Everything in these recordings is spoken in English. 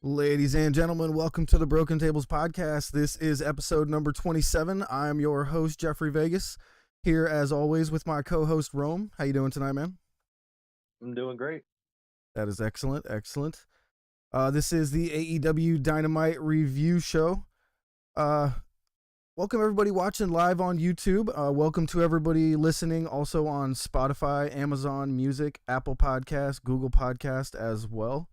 Ladies and gentlemen, welcome to the Broken Tables podcast. This is episode number 27. I'm your host, Jeffrey Vegas, here as always with my co-host, Rome. How you doing tonight, man? I'm doing great. That is excellent, excellent. This is the AEW Dynamite review show. Welcome everybody watching live on YouTube. Welcome to everybody listening also on Spotify, Amazon Music, Apple Podcast, Google Podcast as well.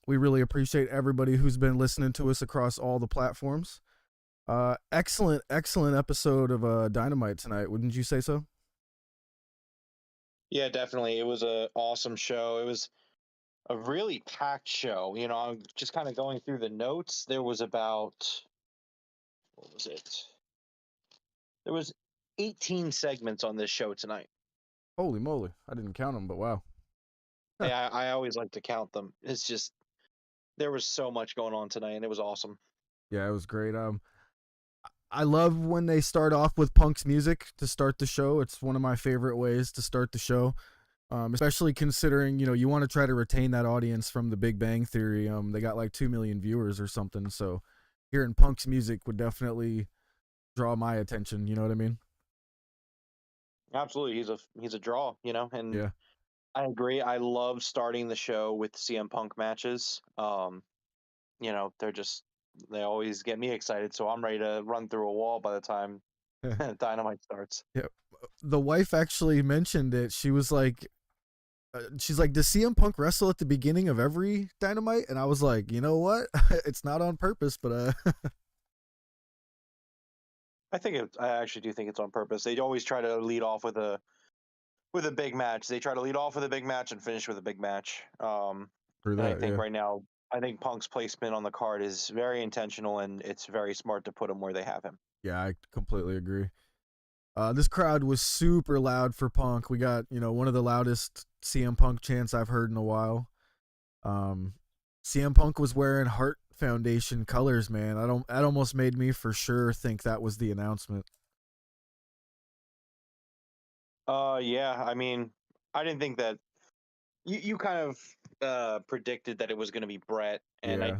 We really appreciate everybody who's been listening to us across all the platforms. Excellent episode of Dynamite tonight. Wouldn't you say so? Yeah, definitely. It was an awesome show. It was a really packed show. You know, I'm just kind of going through the notes. There was about, what was it? There was 18 segments on this show tonight. Holy moly. I didn't count them, but wow. Yeah, I always like to count them. It's just, there was so much going on tonight, and it was awesome. Yeah, it was great. I love when they start off with Punk's music to start the show. It's one of my favorite ways to start the show, especially considering, you want to try to retain that audience from the Big Bang Theory. They got like 2 million viewers or something, so hearing Punk's music would definitely draw my attention, you know what I mean? Absolutely. He's a draw, and Yeah. I agree. I love starting the show with CM Punk matches. They always get me excited, so I'm ready to run through a wall by the time Dynamite starts. Yeah. The wife actually mentioned it. She was like, she's like, does CM Punk wrestle at the beginning of every Dynamite? And I was like, you know what? It's not on purpose, but I actually do think it's on purpose. They always try to lead off with a big match. They try to lead off with a big match and finish with a big match. for And I that, think yeah. right now, I think Punk's placement on the card is very intentional, and it's very smart to put him where they have him. Yeah, I completely agree. This crowd was super loud for Punk. We got, one of the loudest CM Punk chants I've heard in a while. CM Punk was wearing Hart Foundation colors, man. That almost made me for sure think that was the announcement. Yeah. I mean, I didn't think that you kind of predicted that it was going to be Brett, and Yeah.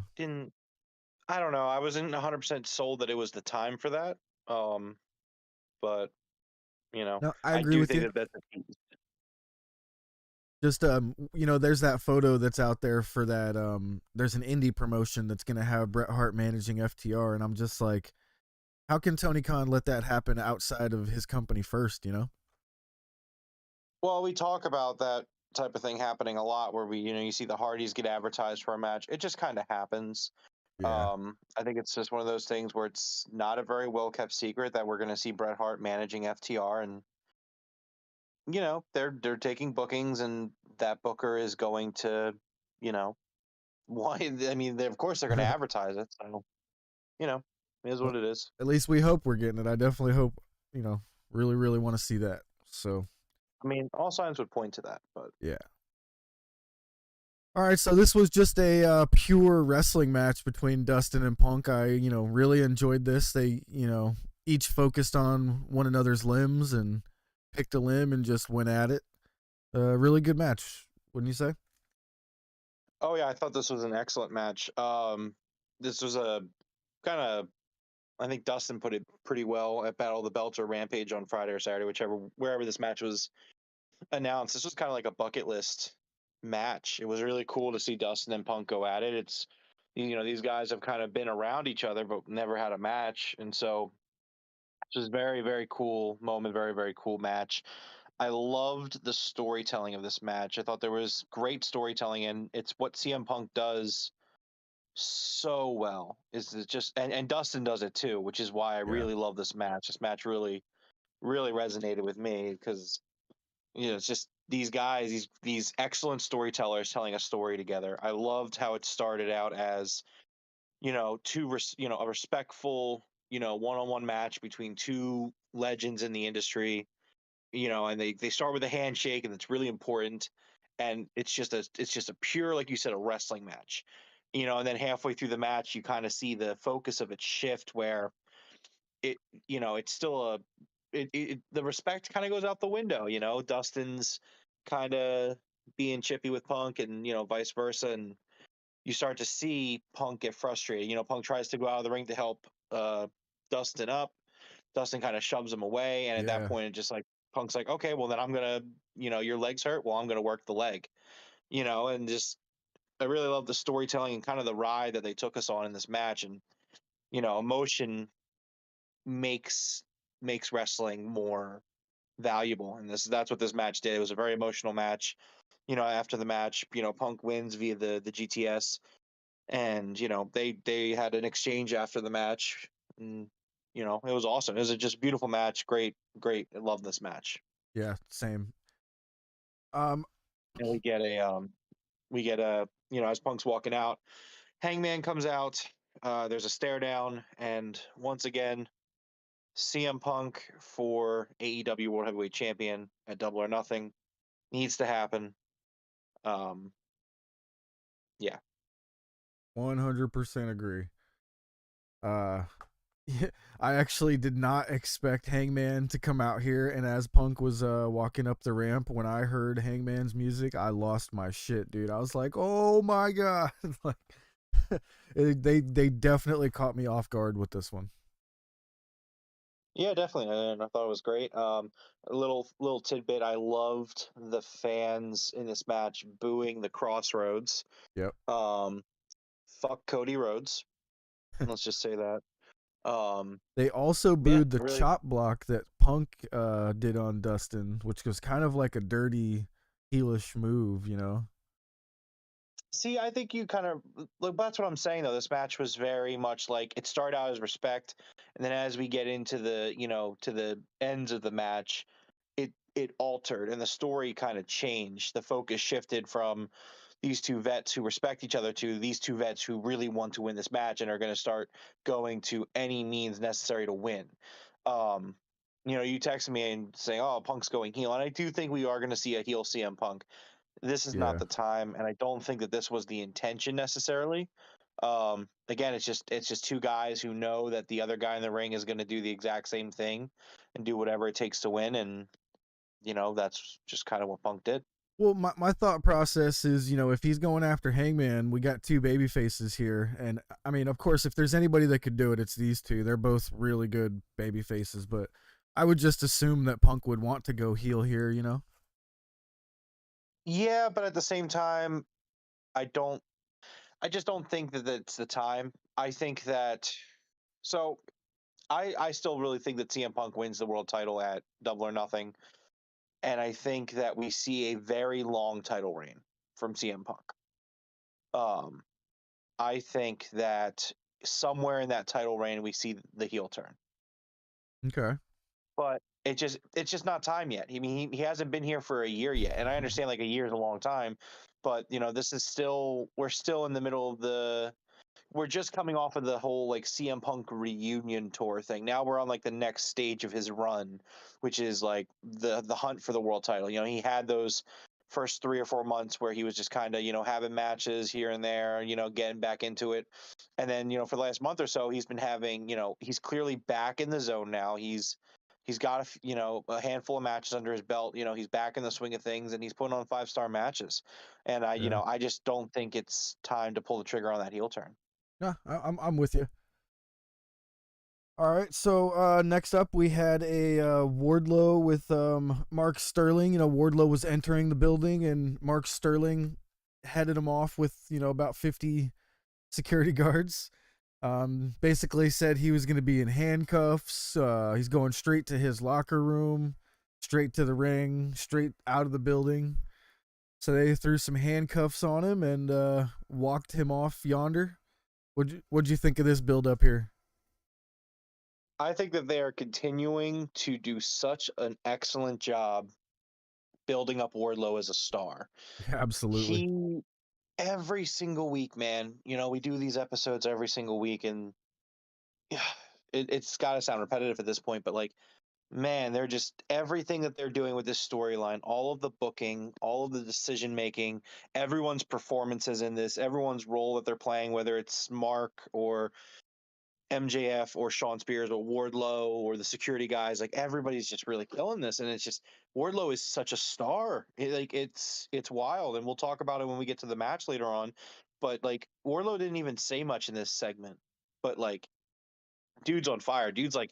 I don't know. I wasn't 100% sold that it was the time for that. But No, I I agree do with think you. that that's a piece. Just there's that photo that's out there for that there's an indie promotion that's going to have Bret Hart managing FTR, and I'm just like, how can Tony Khan let that happen outside of his company first, Well, we talk about that type of thing happening a lot, where you see the Hardys get advertised for a match. It just kind of happens. Yeah. I think it's just one of those things where it's not a very well kept secret that we're going to see Bret Hart managing FTR, and they're taking bookings, and that booker is going to, why? I mean, of course they're going to advertise it. So, it is Well, what it is. at least we hope we're getting it. I definitely hope, really, really want to see that. So, I mean, all signs would point to that, but yeah. All right, so this was just a pure wrestling match between Dustin and Punk. I, really enjoyed this. They, each focused on one another's limbs and picked a limb and just went at it. Really good match, wouldn't you say? oh yeah, I thought this was an excellent match. This was a kind of, I think Dustin put it pretty well at Battle of the Belts or Rampage on Friday or Saturday, wherever this match was announced. This was kind of like a bucket list match. It was really cool to see Dustin and Punk go at it. It's, these guys have kind of been around each other but never had a match, and so it's just very, very cool moment, very, very cool match. I loved the storytelling of this match. I thought there was great storytelling, and it's what CM Punk does so well. Is it just, and Dustin does it too, which is why I Yeah. really love this match. This match really, really resonated with me because it's just these guys, these excellent storytellers telling a story together. I loved how it started out as a respectful one-on-one match between two legends in the industry. And they start with a handshake, and it's really important, and it's just a pure, like you said, a wrestling match. And then halfway through the match you kind of see the focus of it shift, where it it's still the respect kind of goes out the window. Dustin's kind of being chippy with Punk, and vice versa, and you start to see Punk get frustrated. You know, Punk tries to go out of the ring to help Dustin up. Dustin kind of shoves him away, and at that Yeah. point, it just like Punk's like, okay, well then I'm gonna, you know, your leg's hurt. Well, I'm gonna work the leg, you know, and just I really love the storytelling and kind of the ride that they took us on in this match, and you know, emotion makes wrestling more valuable, and that's what this match did. It was a very emotional match. You know, after the match, you know, Punk wins via the GTS, and you know they had an exchange after the match, and you know it was awesome. It was just a beautiful match. Great. I love this match. Yeah, same. Um And we get a you know as Punk's walking out, Hangman comes out. There's a stare down, and once again, CM Punk for AEW World Heavyweight Champion at Double or Nothing needs to happen. Um, yeah, 100% agree. Uh I actually did not expect Hangman to come out here, and as Punk was walking up the ramp, when I heard Hangman's music, I lost my shit, dude. I was like, "Oh my god!" Like, they definitely caught me off guard with this one. yeah, definitely, and I thought it was great. A little tidbit: I loved the fans in this match booing the Crossroads. Yep. Um, fuck Cody Rhodes. Let's just say that. Um, They also yeah, booed the really. chop block that Punk did on Dustin, which was kind of like a dirty heelish move, you know? See, I think you kind of look. That's what I'm saying, though. This match was very much like it started out as respect, and then as we get into the you know to the ends of the match, it altered, and the story kind of changed. The focus shifted from these two vets who respect each other to these two vets who really want to win this match and are going to start going to any means necessary to win. Um, you know, you texted me and saying, "Oh, Punk's going heel," and I do think we are going to see a heel CM Punk. This is not Yeah. the time, and I don't think that this was the intention necessarily. Again, it's just two guys who know that the other guy in the ring is going to do the exact same thing and do whatever it takes to win, and you know that's just kind of what Punk did. Well, my thought process is, if he's going after Hangman, we got two baby faces here. And I mean, of course, if there's anybody that could do it, it's these two. They're both really good baby faces, but I would just assume that Punk would want to go heel here, you know? Yeah, but at the same time, I don't. I just don't think that it's the time. I think that so. I still really think that CM Punk wins the world title at Double or Nothing, and I think that we see a very long title reign from CM Punk. Um, I think that somewhere in that title reign we see the heel turn, Okay. but it's just not time yet. I mean, he hasn't been here for a year yet, and I understand like a year is a long time, but you know this is still we're still in the middle of the we're just coming off of the whole like CM Punk reunion tour thing. Now we're on like the next stage of his run, which is like the hunt for the world title. You know, he had those first 3 or 4 months where he was just kind of having matches here and there, getting back into it, and then for the last month or so he's been having he's clearly back in the zone now. He's got a handful of matches under his belt. He's back in the swing of things and he's putting on 5-star matches. And Yeah. I just don't think it's time to pull the trigger on that heel turn. No, I'm with you. All right, so next up we had a Wardlow with Mark Sterling. Wardlow was entering the building, and Mark Sterling headed him off with about 50 security guards. Basically said he was going to be in handcuffs. He's going straight to his locker room, straight to the ring, straight out of the building. So they threw some handcuffs on him and walked him off yonder. What'd you think of this build up here? I think that they are continuing to do such an excellent job building up Wardlow as a star. Yeah, absolutely. He every single week, man. We do these episodes every single week, and yeah, it's got to sound repetitive at this point, but like, man, they're just everything that they're doing with this storyline, all of the booking, all of the decision making, everyone's performances in this, everyone's role that they're playing, whether it's Mark or MJF or Sean Spears or Wardlow or the security guys, like everybody's just really killing this, and it's just Wardlow is such a star. It's wild, and we'll talk about it when we get to the match later on. but like Wardlow didn't even say much in this segment. But like, dude's on fire. Dude's like,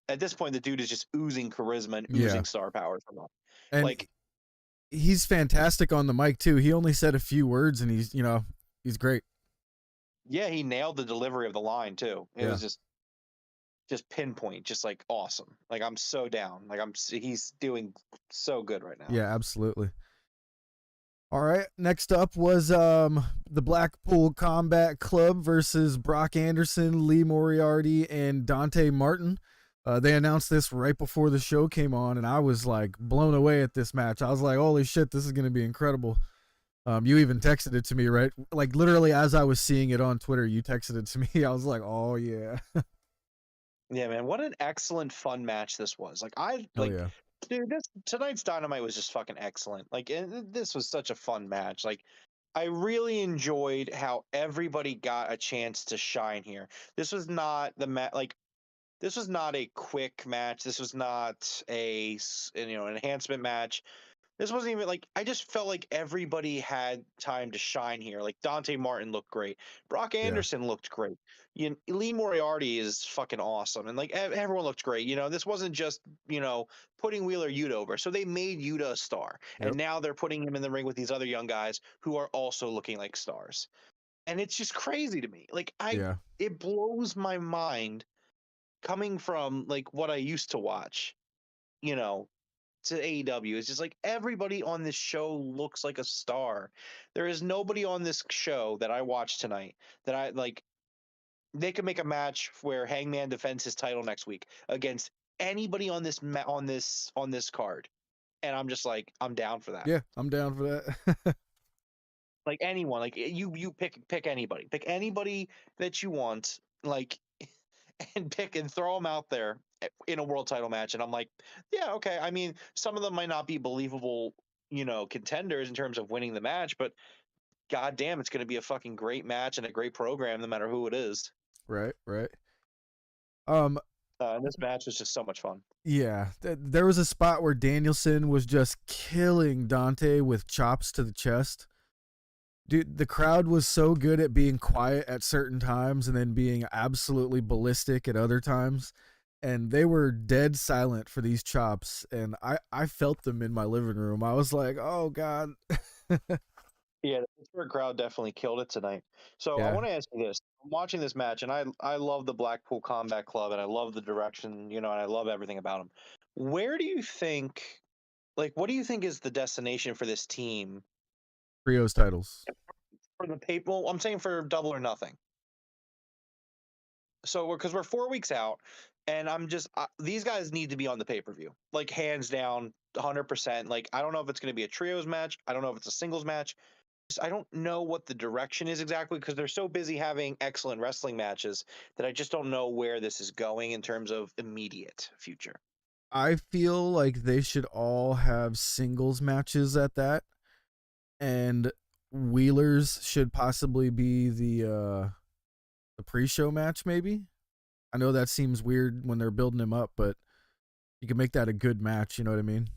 at this point, the dude is just oozing charisma and Yeah. oozing star power from him. And Like, he's fantastic on the mic too. He only said a few words, and he's great. yeah, he nailed the delivery of the line too. It was just pinpoint, just like awesome. Like I'm so down. Like he's doing so good right now. Yeah, absolutely. All right, next up was the Blackpool Combat Club versus Brock Anderson, Lee Moriarty, and Dante Martin. They announced this right before the show came on, and I was like blown away at this match. I was like, holy shit, this is going to be incredible. You even texted it to me, right? Like literally as I was seeing it on Twitter, you texted it to me. I was like, oh yeah. Yeah, man, what an excellent fun match this was. Like Yeah. dude, tonight's Dynamite was just fucking excellent. Like this was such a fun match. Like I really enjoyed how everybody got a chance to shine here. This was not this was not a quick match. This was not a enhancement match. This wasn't even like, I just felt like everybody had time to shine here. Like Dante Martin looked great. Brock Yeah. Anderson looked great. Lee Moriarty is fucking awesome. And like everyone looked great. This wasn't just, putting Wheeler Yuta over. So they made Yuta a star. Yep. And now they're putting him in the ring with these other young guys who are also looking like stars. And it's just crazy to me. Like it blows my mind coming from like what I used to watch, to AEW. It's just like everybody on this show looks like a star. There is nobody on this show that I watched tonight that I like. They could make a match where Hangman defends his title next week against anybody on this card, and I'm just like, I'm down for that. Yeah, I'm down for that. Like anyone, like you pick anybody that you want, like, and pick and throw them out there in a world title match, and I'm like, yeah, okay. I mean, some of them might not be believable, contenders in terms of winning the match, but god damn, it's going to be a fucking great match and a great program no matter who it is. Right. And this match was just so much fun. Yeah, there was a spot where Danielson was just killing Dante with chops to the chest. Dude, the crowd was so good at being quiet at certain times and then being absolutely ballistic at other times. And they were dead silent for these chops. And I felt them in my living room. I was like, oh, God. Yeah, the Pittsburgh crowd definitely killed it tonight. So I Yeah. want to ask you this. I'm watching this match, and I love the Blackpool Combat Club, and I love the direction, and I love everything about them. Where do you think, what do you think is the destination for this team? Trios titles. For the people, I'm saying for Double or Nothing. So because we're 4 weeks out, and these guys need to be on the pay-per-view, like hands down, 100%. Like I don't know if it's going to be a trios match. I don't know if it's a singles match. I don't know what the direction is exactly because they're so busy having excellent wrestling matches that I just don't know where this is going in terms of immediate future. I feel like they should all have singles matches at that. And Wheelers should possibly be the pre-show match, maybe. I know that seems weird when they're building him up, but you can make that a good match. You know what I mean?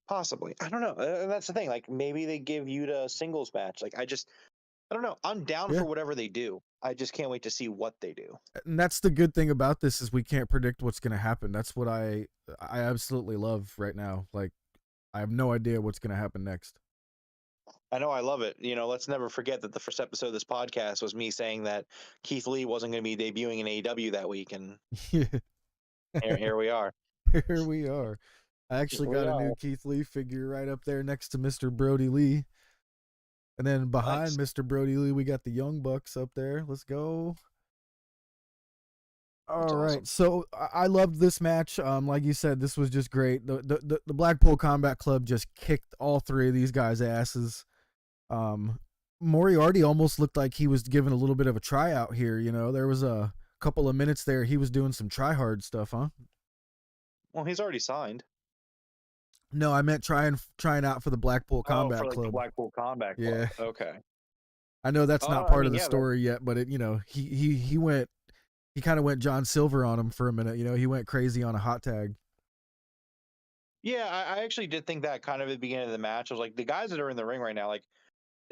Possibly. I don't know. That's the thing. Like maybe they give you a singles match. Like I don't know. I'm down for whatever they do. I just can't wait to see what they do. And that's the good thing about this is we can't predict what's going to happen. That's what I absolutely love right now. Like I have no idea what's going to happen next. I know, I love it. Let's never forget that the first episode of this podcast was me saying that Keith Lee wasn't going to be debuting in AEW that week, and here we are. Here we are. I actually got a new Keith Lee figure right up there next to Mr. Brody Lee. And then behind Mr. Brody Lee, we got the Young Bucks up there. Let's go. All right. Awesome. So I loved this match. Like you said, this was just great. The Blackpool Combat Club just kicked all three of these guys' asses. Moriarty almost looked like he was given a little bit of a tryout here. There was a couple of minutes there. He was doing some try hard stuff, huh? Well, he's already signed. No, I meant trying out for the Blackpool Combat Club. The Blackpool Combat Club. Yeah. Okay. I know that's not part of the story yet, but he kind of went John Silver on him for a minute. He went crazy on a hot tag. Yeah, I actually did think that kind of at the beginning of the match. I was like, the guys that are in the ring right now, like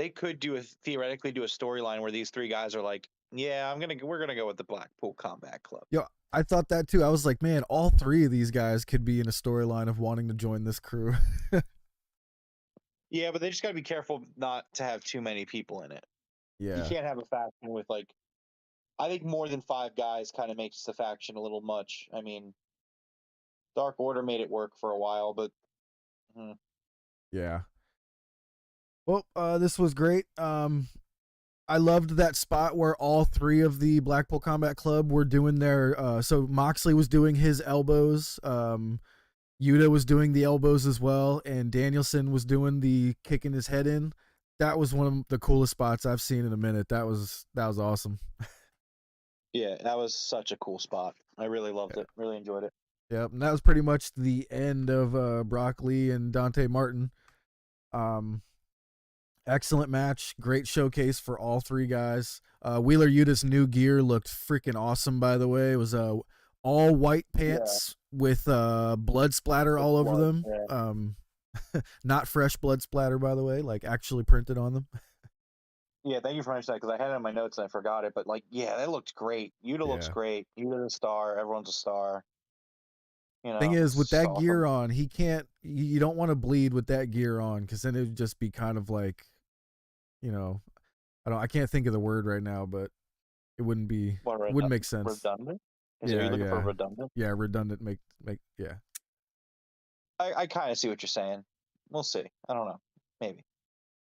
they could theoretically do a storyline where these three guys are like, yeah, we're gonna go with the Blackpool Combat Club. Yo, I thought that too. I was like, man, all three of these guys could be in a storyline of wanting to join this crew. Yeah, but they just gotta be careful not to have too many people in it. You Yeah. can't have a faction with like, I think more than 5 guys kind of makes the faction a little much. I mean, Dark Order made it work for a while, but Yeah. Well, this was great. I loved that spot where all three of the Blackpool Combat Club were doing their. So Moxley was doing his elbows. Yuta was doing the elbows as well, and Danielson was doing the kicking his head in. That was one of the coolest spots I've seen in a minute. That was awesome. yeah, that was such a cool spot. I really loved it. Really enjoyed it. Yep, and that was pretty much the end of Brock Lee and Dante Martin. Excellent match, great showcase for all three guys. Wheeler Yuta's new gear looked freaking awesome, by the way. It was all white pants with blood splatter all over them. Yeah. Not fresh blood splatter, by the way, like actually printed on them. Yeah, thank you for mentioning that because I had it in my notes and I forgot it. But like, yeah, that looked great. Yuta looks great. Yuta's a star. Everyone's a star. You know, thing is, with that gear on, he can't. You don't want to bleed with that gear on because then it would just be kind of like, you know, I can't think of the word right now, but it wouldn't be. It wouldn't make sense. Redundant. Are you looking for redundant? Yeah, redundant. Make yeah. I kind of see what you're saying. We'll see. I don't know. Maybe.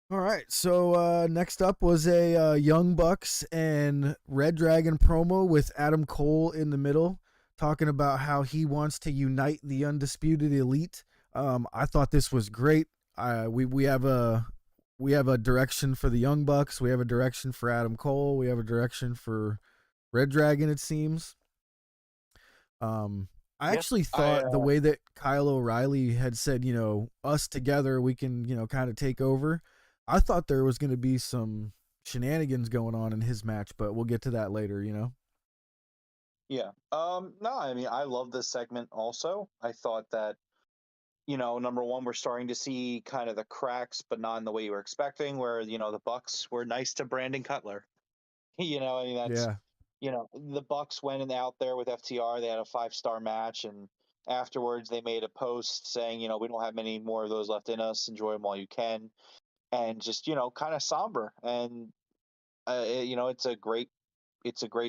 All right. So next up was a Young Bucks and Red Dragon promo with Adam Cole in the middle, talking about how he wants to unite the Undisputed Elite. I thought this was great. We have a direction for the Young Bucks. We have a direction for Adam Cole. We have a direction for Red Dragon, it seems. I actually thought the way that Kyle O'Reilly had said, you know, us together, we can, you know, kind of take over. I thought there was going to be some shenanigans going on in his match, but we'll get to that later, you know? Yeah. No, I mean, I love this segment also. I thought that, you know, number one, we're starting to see kind of the cracks, but not in the way you were expecting, where, you know, the Bucks were nice to Brandon Cutler. You know, I mean, that's, you know, the Bucks went out there with FTR. They had a 5-star match, and afterwards they made a post saying, you know, we don't have many more of those left in us. Enjoy them while you can. And just, you know, kind of somber. And, you know, it's a great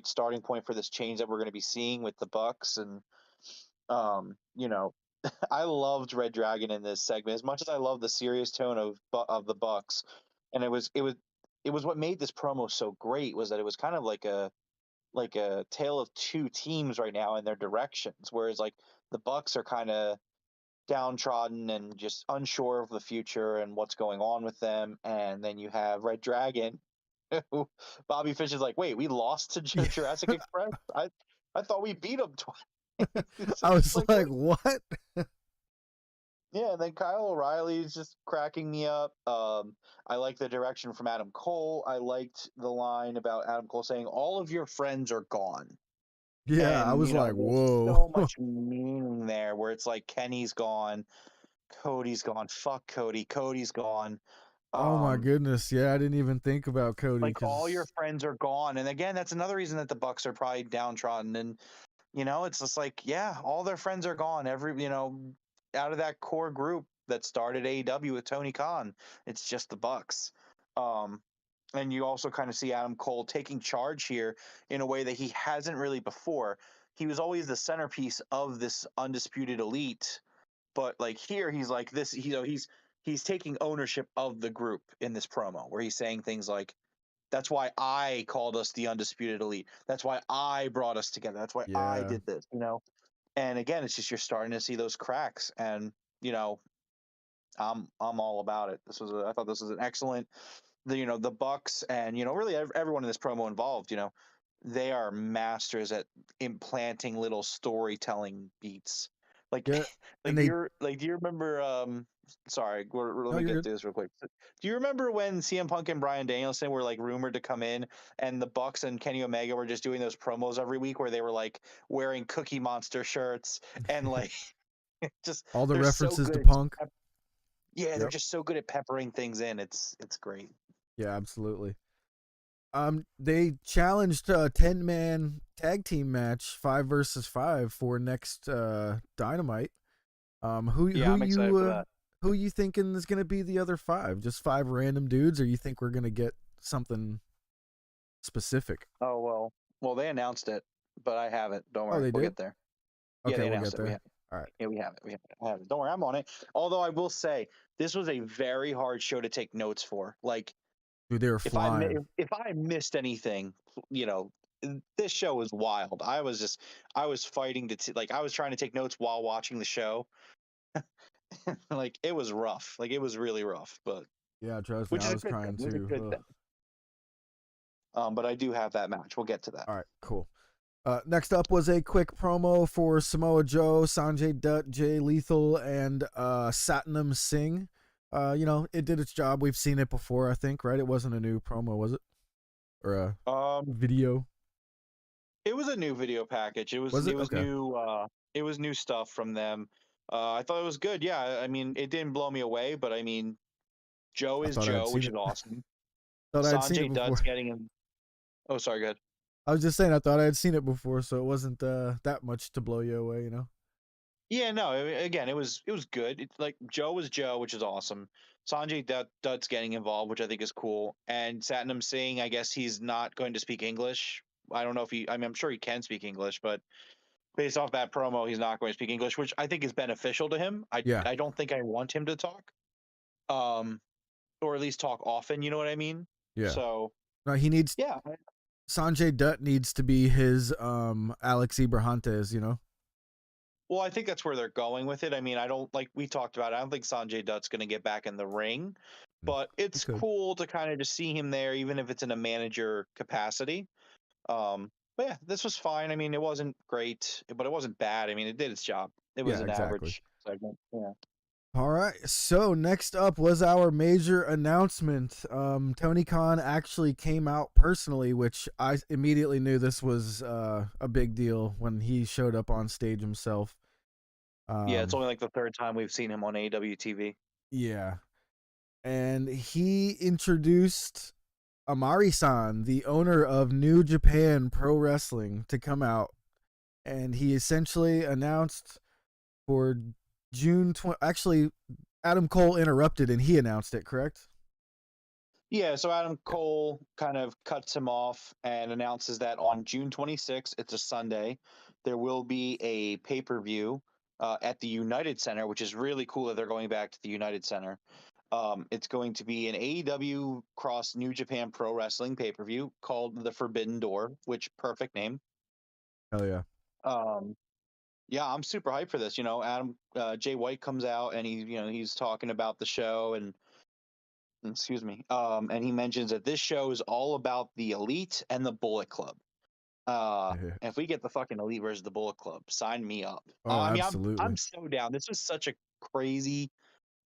starting point for this change that we're going to be seeing with the Bucks. And, you know, I loved Red Dragon in this segment as much as I love the serious tone of the Bucks. And it was what made this promo so great was that it was kind of like a tale of two teams right now in their directions. Whereas like the Bucks are kind of downtrodden and just unsure of the future and what's going on with them. And then you have Red Dragon, who Bobby Fish is like, wait, we lost to Jurassic Express? I thought we beat them twice. I was like what? Yeah, and then Kyle O'Reilly is just cracking me up. I like the direction from Adam Cole. I liked the line about Adam Cole saying, all of your friends are gone. Yeah, and, I was like, whoa. So much meaning there where it's like Kenny's gone, Cody's gone, fuck Cody, Cody's gone. Oh my goodness. Yeah, I didn't even think about Cody. Like all your friends are gone. And again, that's another reason that the Bucks are probably downtrodden. And, you know, it's just like, yeah, all their friends are gone. You know, out of that core group that started AEW with Tony Khan, it's just the Bucks. And you also kind of see Adam Cole taking charge here in a way that he hasn't really before. He was always the centerpiece of this Undisputed Elite, but like here he's like this, you know, he's taking ownership of the group in this promo where he's saying things like, that's why I called us the Undisputed Elite. That's why I brought us together. That's why I did this, you know? And again, it's just, you're starting to see those cracks, and, you know, I'm all about it. I thought this was an excellent, you know, the Bucks and, you know, really everyone in this promo involved, you know, they are masters at implanting little storytelling beats. Like, yeah, do you remember? Sorry, let me get through this real quick. Do you remember when CM Punk and Bryan Danielson were like rumored to come in, and the Bucks and Kenny Omega were just doing those promos every week where they were like wearing Cookie Monster shirts and like just all the references to Punk. Yeah, they're just so good at peppering things in. It's great. Yeah, absolutely. They challenged a 10-man tag team match, 5 versus 5 for next Dynamite. Who Yeah, who I'm excited for you that. who you thinking is gonna be the other five? Just five random dudes, or you think we're gonna get something specific? Well, they announced it, but I haven't. Don't Oh, worry, they we'll did. get there. Yeah, Okay, they we'll announced get it. We there. have it. All right, Yeah, we have it. We have it. I have it. Don't worry, I'm on it. Although I will say, this was a very hard show to take notes for. Like, dude, they were if I flying. if I missed anything, you know, this show was wild. I was fighting like I was trying to take notes while watching the show. Like it was rough. Like it was really rough, but Yeah, trust me, which I is a was good thing. trying It was a to. good thing. But I do have that match. We'll get to that. All right, cool. Next up was a quick promo for Samoa Joe, Sanjay Dutt, Jay Lethal, and Satnam Singh. It did its job. We've seen it before, I think, right? It wasn't a new promo, was it? Or a video? It was a new video package. Was it? Okay. It was new stuff from them. I thought it was good. Yeah, I mean, it didn't blow me away, but I mean, Joe I is thought I had Joe, seen which it. is awesome. Thought I had seen it Sanjay before. Dutt's getting him. Oh, sorry, good. I was just saying, I thought I had seen it before, so it wasn't that much to blow you away, you know? Yeah, no. Again, it was good. It's like Joe was Joe, which is awesome. Dutt's getting involved, which I think is cool. And Satnam Singh, I guess he's not going to speak English. I don't know if he. I mean, I'm sure he can speak English, but based off that promo, he's not going to speak English, which I think is beneficial to him. Yeah, I don't think I want him to talk, um, or at least talk often. You know what I mean? yeah. So No, he needs yeah. Sanjay Dutt needs to be his Alex Ibrahantes, you know? Well, I think that's where they're going with it. I mean, I don't like we talked about it. I don't think Sanjay Dutt's going to get back in the ring, but He it's could. cool to kind of just see him there, even if it's in a manager capacity. But yeah, this was fine. I mean, it wasn't great, but it wasn't bad. I mean, it did its job. It was Yeah, an exactly. average segment. Yeah. All right. So next up was our major announcement. Tony Khan actually came out personally, which I immediately knew this was a big deal when he showed up on stage himself. Yeah, it's Um, only like the third time we've seen him on AEW TV. yeah, and he introduced Amari-san, the owner of New Japan Pro Wrestling, to come out, and he essentially announced for June 20. Actually, Adam Cole interrupted and he announced it. Correct? Yeah, so Adam Cole kind of cuts him off and announces that on June 26th, it's a Sunday, there will be a pay-per-view at the United Center, which is really cool that they're going back to the United Center. It's going to be an AEW Cross New Japan Pro Wrestling pay-per-view called The Forbidden Door, which perfect name. Hell yeah. Um, yeah, I'm super hyped for this. You know, Jay White comes out and he's talking about the show and excuse me. And he mentions that this show is all about the Elite and the Bullet Club. Yeah. And if we get the fucking Elite versus the Bullet Club, sign me up. Oh, I mean, I'm absolutely. so down. This was such a crazy,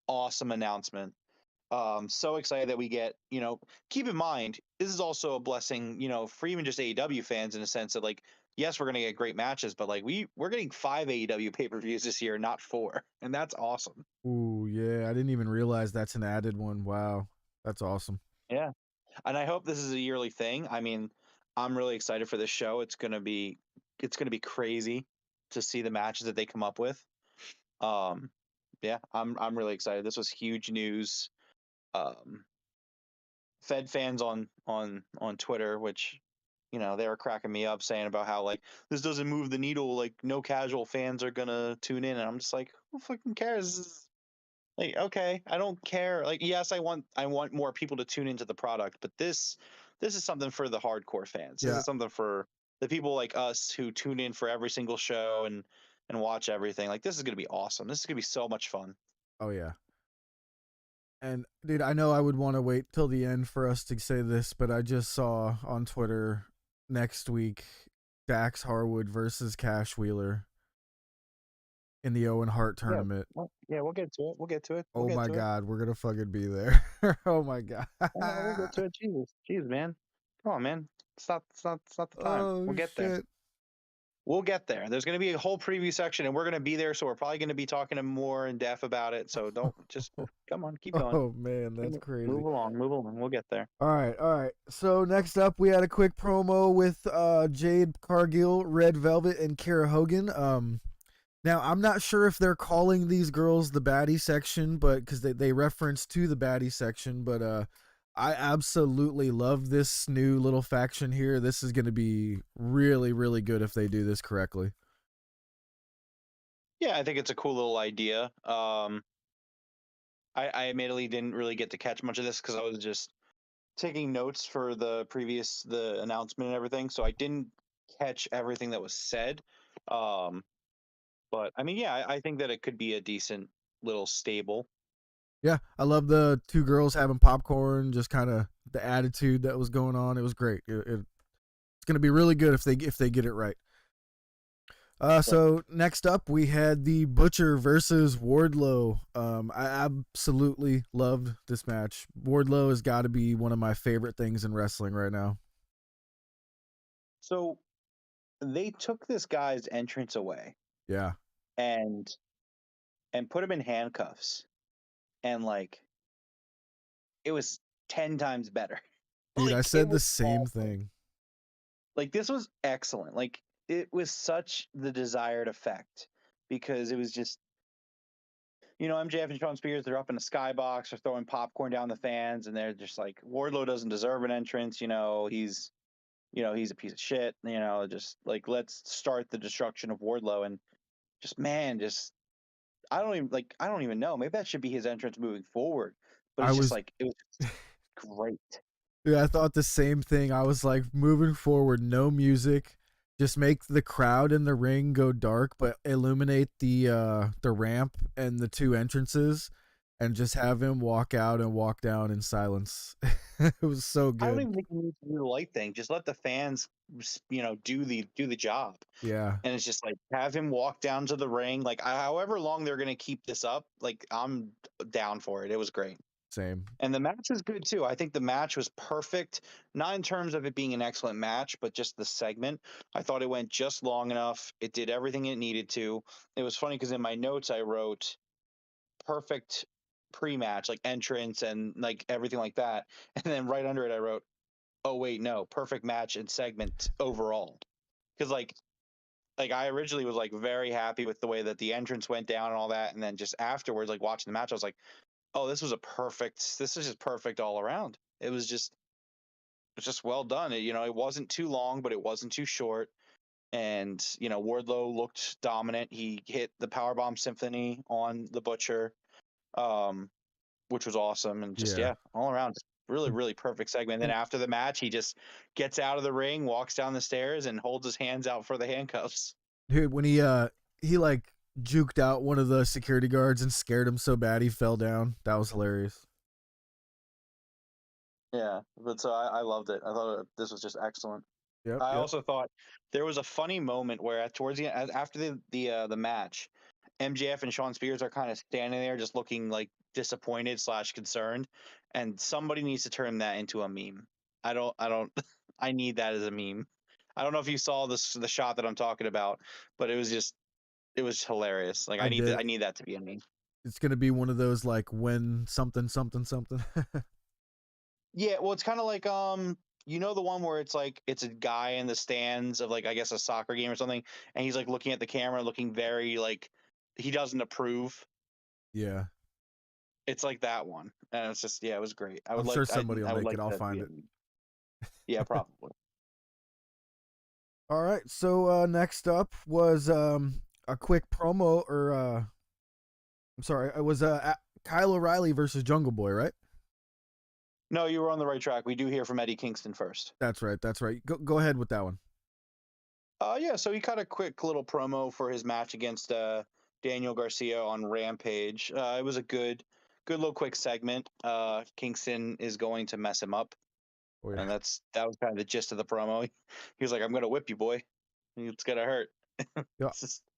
awesome announcement. So excited that we get, keep in mind, this is also a blessing, for even just AEW fans in a sense that like, yes, we're gonna get great matches, but like we're getting 5 AEW pay-per-views this year, not 4. And that's awesome. Ooh, yeah. I didn't even realize that's an added one. Wow. That's awesome. Yeah. And I hope this is a yearly thing. I mean, I'm really excited for this show. It's gonna be crazy to see the matches that they come up with. Um, yeah, I'm really excited. This was huge news. Um, Fed fans on Twitter, which they were cracking me up saying about how like this doesn't move the needle. Like no casual fans are gonna tune in, and I'm just like, who fucking cares? This is like, okay, I don't care. Like, yes, I want more people to tune into the product, but this is something for the hardcore fans. This Yeah. is something for the people like us who tune in for every single show and watch everything. Like, this is gonna be awesome. This is gonna be so much fun. Oh, yeah. And dude, I know I would want to wait till the end for us to say this, but I just saw on Twitter next week Dax Harwood versus Cash Wheeler in the Owen Hart Yeah, tournament. yeah, we'll get to it. We'll get to it. We'll Oh get my to it. god, we're gonna fucking be there. Oh my god. We'll get to it. Jesus, jeez, man, come on, man. It's not the time. Oh We'll get there. shit. We'll get there. There's going to be a whole preview section, and we're going to be there, so we're probably going to be talking more in depth about it. So don't just come on, keep going. Oh man, that's crazy. Move along, move along. We'll get there. All right. So next up, we had a quick promo with Jade Cargill, Red Velvet, and Kara Hogan. Now I'm not sure if they're calling these girls the baddie section, but because they reference to the baddie section, but I absolutely love this new little faction here. This is going to be really, really good if they do this correctly. Yeah, I think it's a cool little idea. I admittedly didn't really get to catch much of this because I was just taking notes for the announcement and everything, so I didn't catch everything that was said. But I mean, yeah, I think that it could be a decent little stable. Yeah, I love the two girls having popcorn, just kind of the attitude that was going on. It was great. It's going to be really good if they get it right. So next up we had the Butcher versus Wardlow. I absolutely loved this match. Wardlow has got to be one of my favorite things in wrestling right now. So they took this guy's entrance away. Yeah. And put him in handcuffs, and like it was 10 times better. Dude, Like, I said the was same awesome. thing. Like, this was excellent. Like, it was such the desired effect because it was just, MJF and Sean Spears, they're up in a skybox, they're throwing popcorn down the fans, and they're just like, Wardlow doesn't deserve an entrance. He's a piece of shit. Just like, let's start the destruction of Wardlow. And just, man, I don't even know. Maybe that should be his entrance moving forward. But it's it was great. Yeah, I thought the same thing. I was like, moving forward, no music, just make the crowd in the ring go dark, but illuminate the ramp and the two entrances, and just have him walk out and walk down in silence. It was so good. I don't even think you need to do the light thing. Just let the fans, do the job. Yeah. And it's just like, have him walk down to the ring. Like, however long they're gonna keep this up, like, I'm down for it. It was great. Same. And the match was good too. I think the match was perfect, not in terms of it being an excellent match, but just the segment. I thought it went just long enough. It did everything it needed to. It was funny because in my notes I wrote perfect pre-match, like entrance and like everything like that. And then right under it I wrote, oh wait, no, perfect match and segment overall. Because like I originally was like very happy with the way that the entrance went down and all that, and then just afterwards, like watching the match, I was like, oh, this is just perfect all around. It's just well done. It wasn't too long, but it wasn't too short. And Wardlow looked dominant. He hit the powerbomb symphony on the Butcher, which was awesome. And just, Yeah. all around, just really, really perfect segment. And then after the match, he just gets out of the ring, walks down the stairs, and holds his hands out for the handcuffs. Dude, when he like juked out one of the security guards and scared him so bad he fell down. That was hilarious. Yeah, but so I loved it. I thought this was just excellent. Yep. I also thought there was a funny moment where towards the end, after the match, MJF and Sean Spears are kind of standing there just looking like disappointed / concerned, and somebody needs to turn that into a meme. I don't I need that as a meme. I don't know if you saw the shot that I'm talking about, but it was hilarious. Like, I did. I need that to be a meme. It's gonna be one of those like when something something something. Yeah, well, it's kind of like the one where it's like it's a guy in the stands of, like, I guess a soccer game or something, and he's like looking at the camera, looking very like he doesn't approve. Yeah. It's like that one, and it's just, yeah, it was great. I'm sure somebody will make it. I'll that to be find a it. meme. Yeah, probably. All right. So next up was a quick promo, or I'm sorry, it was Kyle O'Reilly versus Jungle Boy, right? No, you were on the right track. We do hear from Eddie Kingston first. That's right. Go ahead with that one. Yeah, so he cut a quick little promo for his match against Daniel Garcia on Rampage. It was a good little quick segment. Kingston is going to mess him up. Oh, yeah. And that was kind of the gist of the promo. He was like, I'm gonna whip you, boy. It's gonna hurt. Yeah.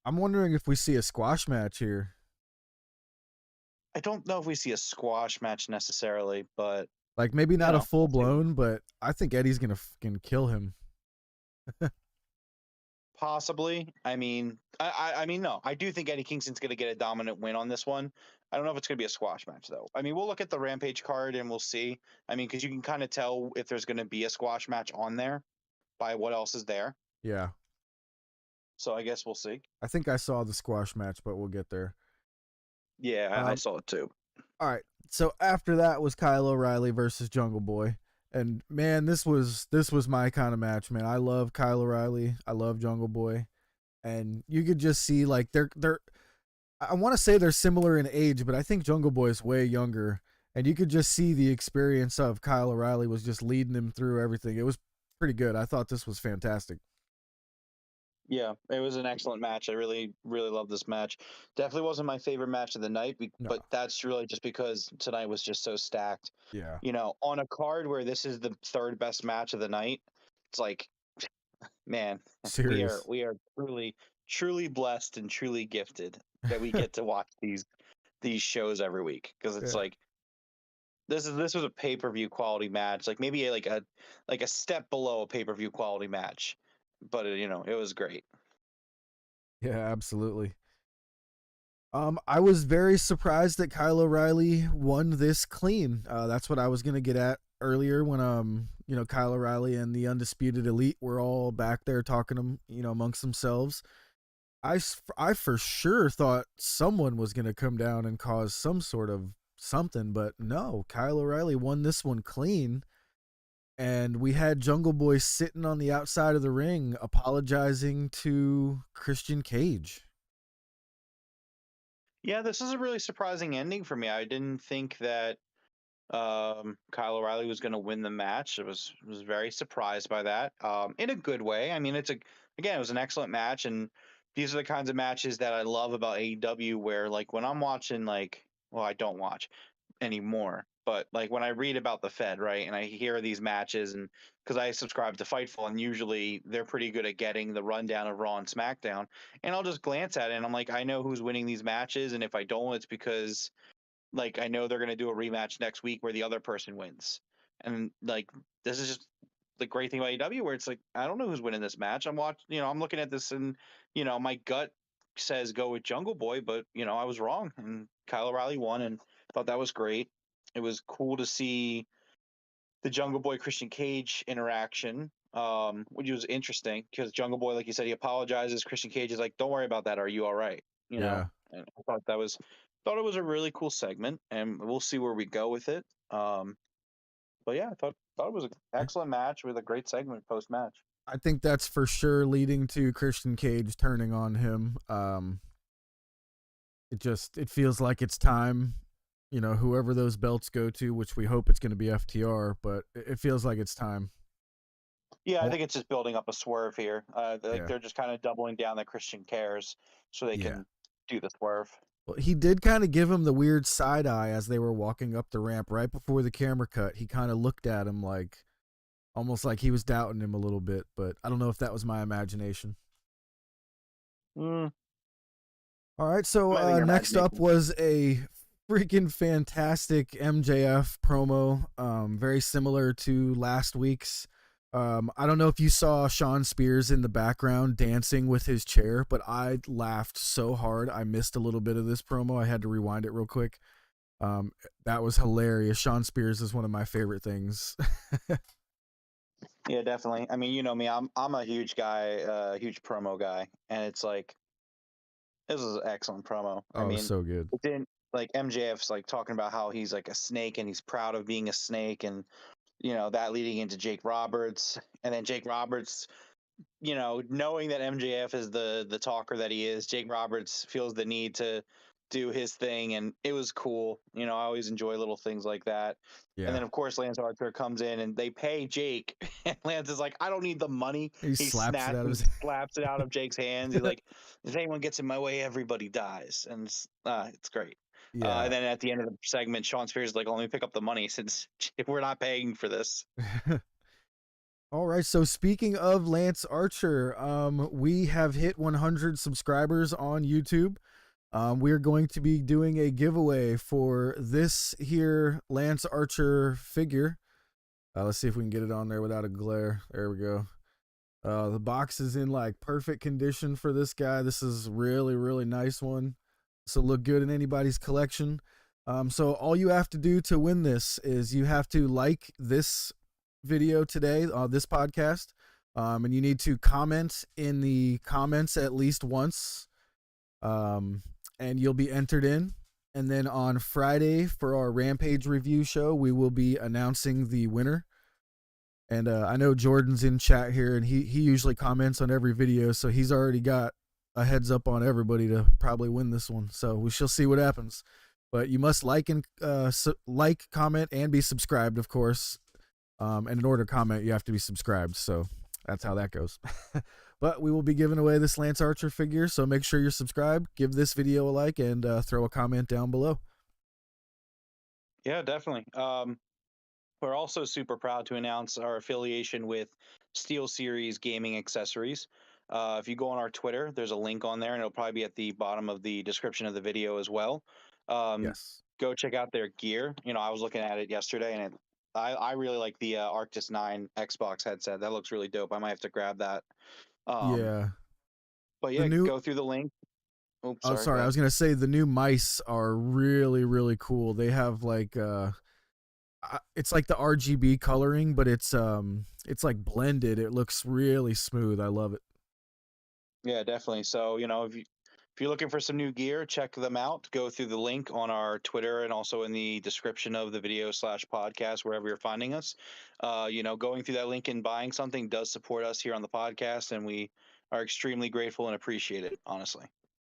I'm wondering if we see a squash match here. I don't know if we see a squash match necessarily, but like maybe not a full blown, but I think Eddie's gonna kill him. Possibly. I mean, no. I do think Eddie Kingston's going to get a dominant win on this one. I don't know if it's going to be a squash match, though. I mean, we'll look at the Rampage card and we'll see. I mean, because you can kind of tell if there's going to be a squash match on there by what else is there. Yeah. So I guess we'll see. I think I saw the squash match, but we'll get there. Yeah, I saw it too. All right. So after that was Kyle O'Reilly versus Jungle Boy. And man, this was my kind of match, man. I love Kyle O'Reilly. I love Jungle Boy. And you could just see like they're I want to say they're similar in age, but I think Jungle Boy is way younger. And you could just see the experience of Kyle O'Reilly was just leading him through everything. It was pretty good. I thought this was fantastic. Yeah, it was an excellent match. I really, really love this match. Definitely wasn't my favorite match of the night, but that's really just because tonight was just so stacked. Yeah. You know, on a card where this is the third best match of the night, it's like, man, Serious. we are truly, truly blessed and truly gifted that we get to watch these shows every week, because it's like this was a pay-per-view quality match, like maybe like a step below a pay-per-view quality match, but it was great. Yeah, absolutely. I was very surprised that Kyle O'Reilly won this clean. That's what I was gonna get at earlier when Kyle O'Reilly and the Undisputed Elite were all back there talking amongst themselves. I for sure thought someone was gonna come down and cause some sort of something, but no, Kyle O'Reilly won this one clean. And we had Jungle Boy sitting on the outside of the ring apologizing to Christian Cage. Yeah, this is a really surprising ending for me. I didn't think that Kyle O'Reilly was going to win the match. I was very surprised by that, in a good way. I mean, it was an excellent match, and these are the kinds of matches that I love about AEW, where like when I'm watching, I don't watch anymore, but like when I read about the Fed, right, and I hear these matches, and because I subscribe to Fightful, and usually they're pretty good at getting the rundown of Raw and SmackDown, and I'll just glance at it and I'm like, I know who's winning these matches, and if I don't, it's because like I know they're going to do a rematch next week where the other person wins. And like this is just the great thing about AEW, where it's like I don't know who's winning this match. I'm looking at this, and my gut says go with Jungle Boy, but I was wrong, and Kyle O'Reilly won, and thought that was great. It was cool to see the Jungle Boy Christian Cage interaction, which was interesting because Jungle Boy, like you said, he apologizes. Christian Cage is like, "Don't worry about that. Are you all right?" Yeah. And I thought it was a really cool segment, and we'll see where we go with it. But yeah, I thought it was an excellent match with a great segment post match. I think that's for sure leading to Christian Cage turning on him. It feels like it's time, whoever those belts go to, which we hope it's going to be FTR, but it feels like it's time. Yeah, I think it's just building up a swerve here. They're just kind of doubling down that Christian cares, so they can do the swerve. Well, he did kind of give him the weird side eye as they were walking up the ramp right before the camera cut. He kind of looked at him like, almost like he was doubting him a little bit, but I don't know if that was my imagination. All right, so next up was a freaking fantastic MJF promo, very similar to last week's. I don't know if you saw Sean Spears in the background dancing with his chair, but I laughed so hard I missed a little bit of this promo. I had to rewind it real quick. That was hilarious. Sean Spears is one of my favorite things. Yeah, definitely. I mean, you know me, I'm a huge guy, huge promo guy, and it's like this was an excellent promo. I mean, so good. It didn't like MJF's like talking about how he's like a snake and he's proud of being a snake, and that leading into Jake Roberts, and then Jake Roberts, knowing that MJF is the talker that he is, Jake Roberts feels the need to do his thing, and it was cool. I always enjoy little things like that. Yeah. And then of course Lance Archer comes in and they pay Jake, and Lance is like, I don't need the money. He slaps it out of Jake's hands. He's like, if anyone gets in my way, everybody dies, and it's great. Yeah. And then at the end of the segment, Sean Spears is like, let me pick up the money since we're not paying for this. All right, so speaking of Lance Archer, we have hit 100 subscribers on YouTube. We're going to be doing a giveaway for this here Lance Archer figure. Let's see if we can get it on there without a glare. There we go. The box is in like perfect condition for this guy. This is really, really nice one. So look good in anybody's collection. So all you have to do to win this is you have to like this video today, this podcast, and you need to comment in the comments at least once, and you'll be entered in. And then on Friday for our Rampage review show, we will be announcing the winner. And I know Jordan's in chat here, and he usually comments on every video, so he's already got a heads up on everybody to probably win this one. So we shall see what happens. But you must like and comment, and be subscribed, of course. And in order to comment, you have to be subscribed. So that's how that goes. But we will be giving away this Lance Archer figure, so make sure you're subscribed, give this video a like, and throw a comment down below. Yeah, definitely. We're also super proud to announce our affiliation with Steel Series Gaming Accessories. If you go on our Twitter, there's a link on there, and it'll probably be at the bottom of the description of the video as well. Yes. Go check out their gear. You know, I was looking at it yesterday, and I really like the Arctis 9 Xbox headset. That looks really dope. I might have to grab that. Yeah. But The yeah, new go through the link. Oops, Oh, sorry. sorry. I was gonna say the new mice are really, really cool. They have like it's like the RGB coloring, but it's like blended. It looks really smooth. I love it. Yeah, definitely. So, you know, if you're looking for some new gear, check them out. Go through the link on our Twitter and also in the description of the video / podcast, wherever you're finding us. You know, going through that link and buying something does support us here on the podcast, and we are extremely grateful and appreciate it, honestly.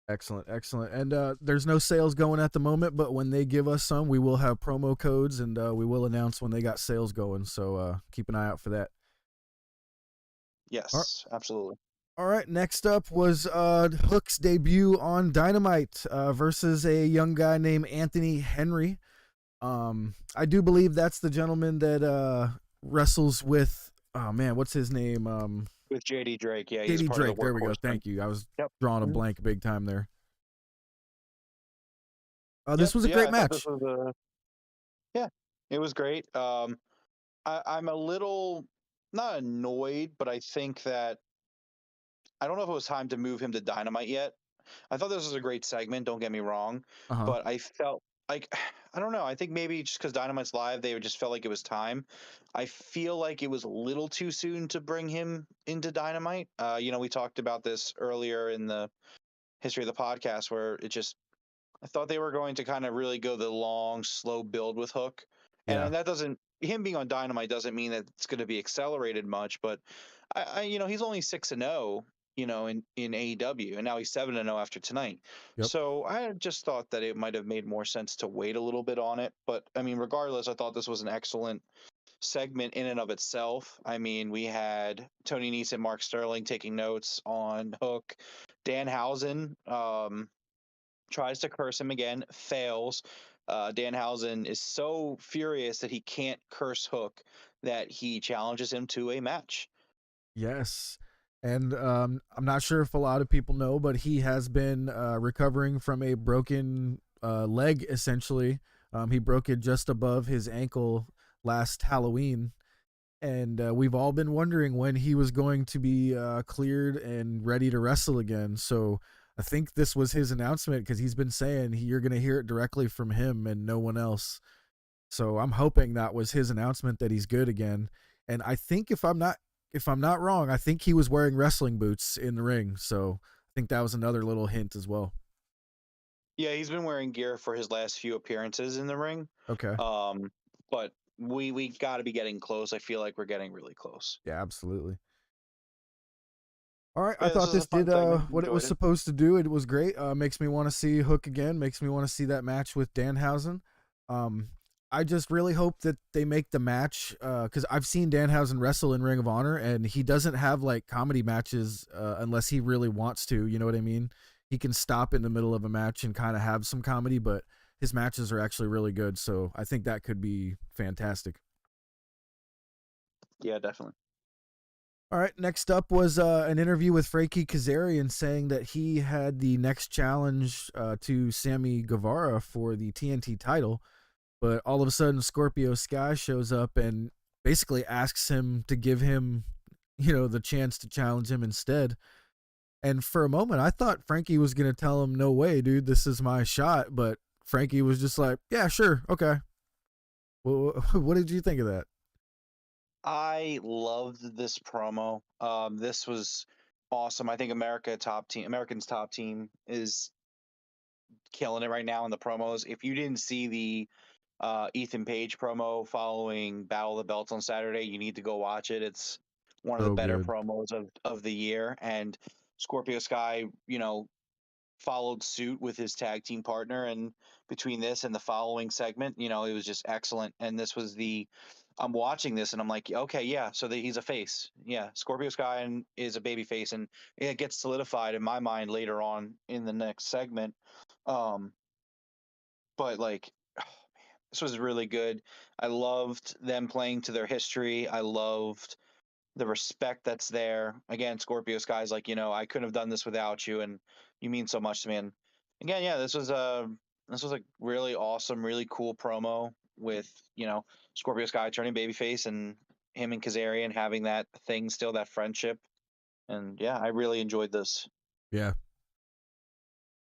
Excellent, excellent. And there's no sales going at the moment, but when they give us some, we will have promo codes, and we will announce when they got sales going. So keep an eye out for that. Yes, absolutely. All right, next up was Hook's debut on Dynamite versus a young guy named Anthony Henry. I do believe that's the gentleman that wrestles with, oh man, what's his name? With JD Drake, yeah, he's JD part Drake. of the There we go. workhorse Thank you. I was Yep. drawing a blank big time there. This was a great match. Yeah, it was great. I'm a little not annoyed, but I think that I don't know if it was time to move him to Dynamite yet. I thought this was a great segment, don't get me wrong, Uh-huh. but I felt like I don't know. I think maybe just because Dynamite's live, they just felt like it was time. I feel like it was a little too soon to bring him into Dynamite. You know, we talked about this earlier in the history of the podcast, where it just I thought they were going to kind of really go the long, slow build with Hook, Yeah. and that doesn't him being on Dynamite doesn't mean that it's going to be accelerated much. But you know, he's only 6-0, you know, in AEW, and now he's 7-0 after tonight. Yep. So I just thought that it might have made more sense to wait a little bit on it. But I mean, regardless, I thought this was an excellent segment in and of itself. I mean, we had Tony Nese and Mark Sterling taking notes on Hook. Danhausen tries to curse him again, fails. Danhausen is so furious that he can't curse Hook that he challenges him to a match. Yes. And I'm not sure if a lot of people know, but he has been recovering from a broken leg, essentially. He broke it just above his ankle last Halloween. And we've all been wondering when he was going to be cleared and ready to wrestle again. So I think this was his announcement, because he's been saying you're going to hear it directly from him and no one else. So I'm hoping that was his announcement that he's good again. And I think if I'm not wrong, I think he was wearing wrestling boots in the ring. So I think that was another little hint as well. Yeah, he's been wearing gear for his last few appearances in the ring. Okay. But we got to be getting close. I feel like we're getting really close. Yeah, absolutely. All right, Yeah, I thought this did what it was Enjoyed supposed to do. It was great. Makes me want to see Hook again. Makes me want to see that match with Danhausen. I just really hope that they make the match, because I've seen Danhausen wrestle in Ring of Honor, and he doesn't have like comedy matches unless he really wants to. You know what I mean? He can stop in the middle of a match and kind of have some comedy, but his matches are actually really good. So I think that could be fantastic. Yeah, definitely. All right, next up was an interview with Frankie Kazarian saying that he had the next challenge to Sammy Guevara for the TNT title, but all of a sudden Scorpio Sky shows up and basically asks him to give him the chance to challenge him instead. And for a moment, I thought Frankie was going to tell him, no way, dude, this is my shot. But Frankie was just like, yeah, sure. Okay. Well, what did you think of that? I loved this promo. This was awesome. I think American's top team is killing it right now in the promos. If you didn't see the Ethan Page promo following Battle of the Belts on Saturday, you need to go watch it. It's one of the So better good. promos of the year. And Scorpio Sky, followed suit with his tag team partner. And between this and the following segment, it was just excellent. And this was I'm watching this and I'm like, okay, yeah, so he's a face. Yeah, Scorpio Sky is a baby face. And it gets solidified in my mind later on in the next segment. Um, but like, this was really good. I loved them playing to their history. I loved the respect that's there. Again, Scorpio Sky's like, I couldn't have done this without you, and you mean so much to me. And again, yeah, this was a really awesome, really cool promo with Scorpio Sky turning babyface and him and Kazarian having that thing still, that friendship. And yeah, I really enjoyed this. Yeah.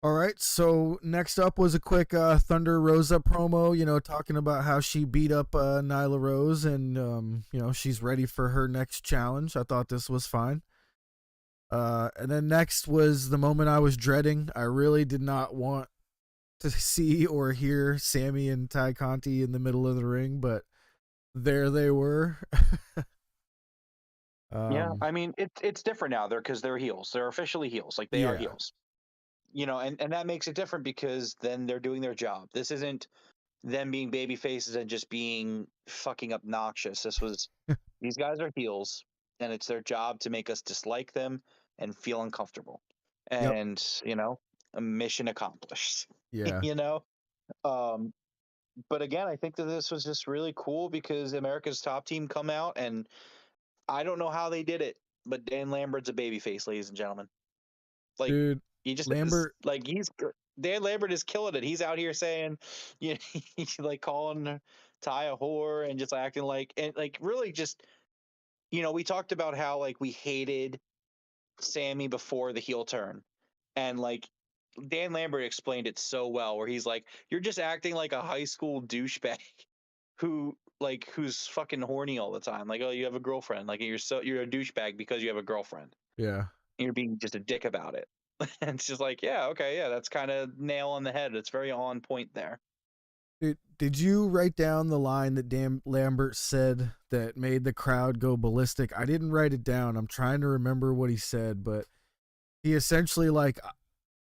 All right, so next up was a quick Thunder Rosa promo, talking about how she beat up Nyla Rose and, she's ready for her next challenge. I thought this was fine. And then next was the moment I was dreading. I really did not want to see or hear Sammy and Ty Conti in the middle of the ring, but there they were. Yeah, I mean, it's different now. They're heels. They're officially heels. Like, they are Yeah, heels. And that makes it different because then they're doing their job. This isn't them being baby faces and just being fucking obnoxious. These guys are heels, and it's their job to make us dislike them and feel uncomfortable. yep, And, a mission accomplished. yeah. you know? Um, but again, I think that this was just really cool because America's top team come out, and I don't know how they did it, but Dan Lambert's a babyface, ladies and gentlemen. Like, Dude, he just is, Lambert, like, Dan Lambert is killing it. He's out here saying, he's like calling Ty a whore and just acting like, and like really just, we talked about how like we hated Sammy before the heel turn, and like Dan Lambert explained it so well, where he's like, you're just acting like a high school douchebag who's fucking horny all the time. Like, oh, you have a girlfriend. Like, you're a douchebag because you have a girlfriend. yeah. You're being just a dick about it. And it's just like, yeah, okay, yeah, that's kind of nail on the head. It's very on point there. Did you write down the line that Dan Lambert said that made the crowd go ballistic? I didn't write it down. I'm trying to remember what he said, but he essentially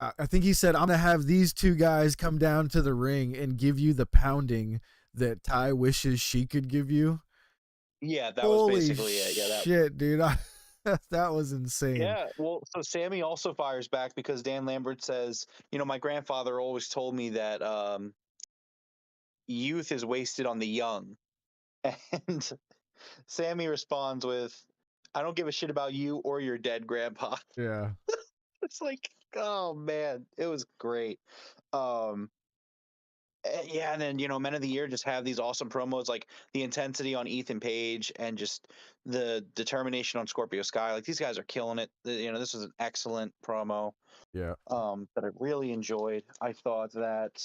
I think he said, I'm gonna have these two guys come down to the ring and give you the pounding that Ty wishes she could give you. Yeah, that was Holy basically it. Yeah, shit, dude. That was insane. yeah. Well, so Sammy also fires back because Dan Lambert says, my grandfather always told me that youth is wasted on the young. And Sammy responds with, I don't give a shit about you or your dead grandpa. Yeah. It's like, oh man, it was great. Um, yeah, and then Men of the Year just have these awesome promos, like the intensity on Ethan Page and just the determination on Scorpio Sky. Like, these guys are killing it. This was an excellent promo Yeah. that I really enjoyed. I thought that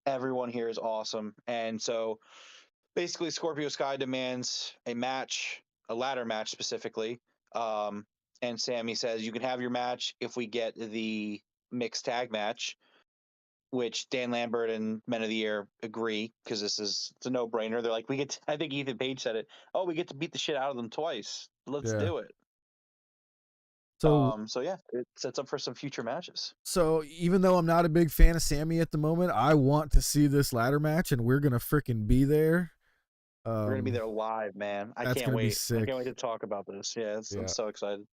everyone here is awesome, and so basically, Scorpio Sky demands a match, a ladder match specifically. And Sammy says, you can have your match if we get the mixed tag match, which Dan Lambert and Men of the Year agree because it's a no brainer. They're like, I think Ethan Page said it. Oh, we get to beat the shit out of them twice. Let's Yeah. do it. So So yeah, it sets up for some future matches. so even though I'm not a big fan of Sammy at the moment, I want to see this ladder match and we're gonna freaking be there. We're gonna be there live, man. I That's can't gonna be wait. I sick. can't wait to talk about this. Yeah, I'm Yeah. so excited.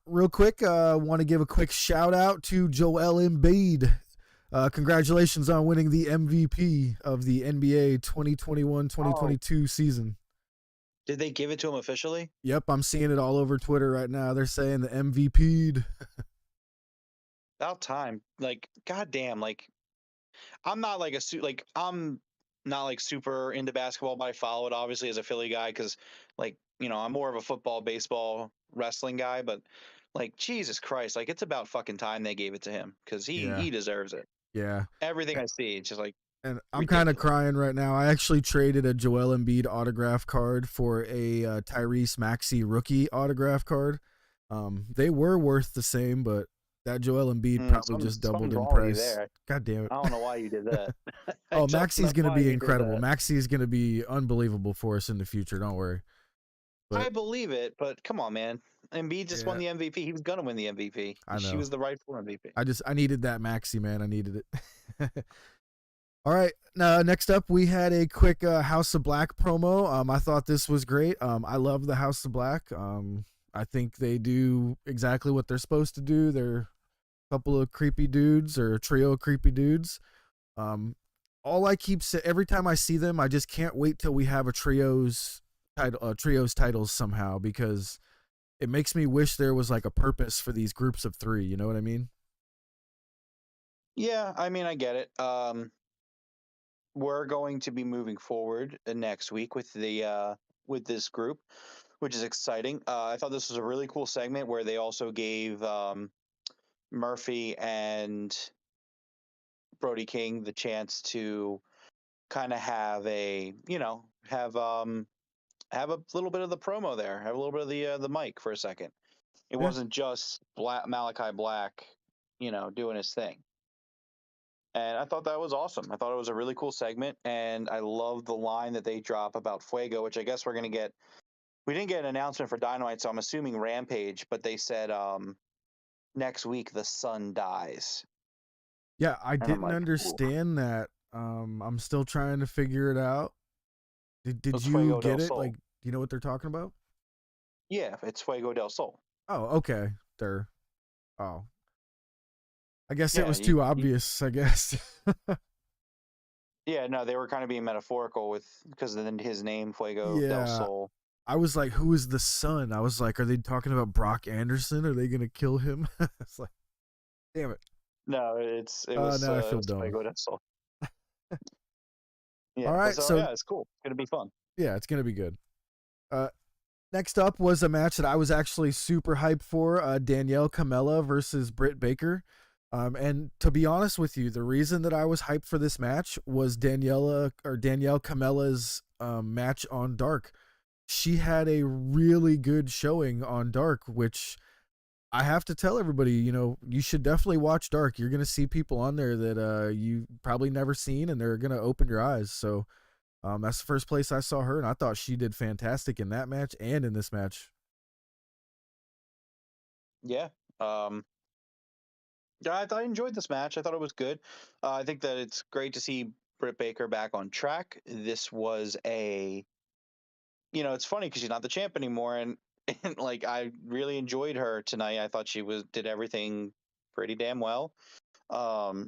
Real quick, want to give a quick shout out to Joel Embiid. Congratulations on winning the MVP of the NBA 2021-2022 season. Did they give it to him officially? Yep, I'm seeing it all over Twitter right now. They're saying the MVP'd. About time. Like, goddamn. Like, I'm not like I'm not like super into basketball, but I follow it obviously as a Philly guy because like I'm more of a football, baseball, wrestling guy, but like Jesus Christ, like it's about fucking time they gave it to him because he Yeah. deserves it. Yeah. Everything I see, it's just like And I'm kind of ridiculous. crying right now. I actually traded a Joel Embiid autograph card for a Tyrese Maxey rookie autograph card. They were worth the same, but that Joel Embiid probably just doubled Something's in wrong with you price. there. God damn it. I don't know why you did that. I Oh, don't know Maxey's going to why be you did incredible. that. Maxey's going to be unbelievable for us in the future. Don't worry. I But believe it, but come on, man. Embiid just won yeah, the MVP. He was gonna win the MVP. I She know. was the rightful MVP. I needed that Maxey, man. I needed it. All right. Next up, we had a quick House of Black promo. I thought this was great. I love the House of Black. I think they do exactly what they're supposed to do. They're a couple of creepy dudes or a trio of creepy dudes. All I keep saying every time I see them, I just can't wait till we have a trios titles somehow because it makes me wish there was like a purpose for these groups of three. You know what I mean? Yeah, I mean, I get it. We're going to be moving forward next week with this group, which is exciting. I thought this was a really cool segment where they also gave Murphy and Brody King the chance to kind of have have a little bit of the promo there, have a little bit of the mic for a second. It Yeah. wasn't just Malachi Black, doing his thing. And I thought that was awesome. I thought it was a really cool segment, and I love the line that they drop about Fuego, which I guess we're gonna get. We didn't get an announcement for Dynamite, so I'm assuming Rampage. But they said next week the sun dies, Yeah, I and I'm didn't like, ooh, understand that. I'm still trying to figure it out. Did it's you Fuego get del it? Sol. Like, do you know what they're talking about? Yeah, it's Fuego del Sol. Oh, okay. They're oh. I guess it Yeah, was too obvious, I guess. yeah. No, they were kind of being metaphorical with because then his name Fuego del Yeah. Sol. I was like, who is the son? I was like, are they talking about Brock Anderson? Are they gonna kill him? It's like, damn it. No, Now I it feel was dumb. Fuego del Sol. All Yeah, but right, so so yeah, it's cool. It's gonna be fun. yeah, it's gonna be good. Uh, Next up was a match that I was actually super hyped for: Danielle Camella versus Britt Baker. And to be honest with you, the reason that I was hyped for this match was Danielle Camella's match on Dark. She had a really good showing on Dark, which I have to tell everybody, you should definitely watch Dark. You're gonna see people on there that you probably never seen, and they're gonna open your eyes. So that's the first place I saw her, and I thought she did fantastic in that match and in this match. Yeah. Yeah, I enjoyed this match. I thought it was good. I think that it's great to see Britt Baker back on track. This was it's funny because she's not the champ anymore, and like I really enjoyed her tonight. I thought she did everything pretty damn well.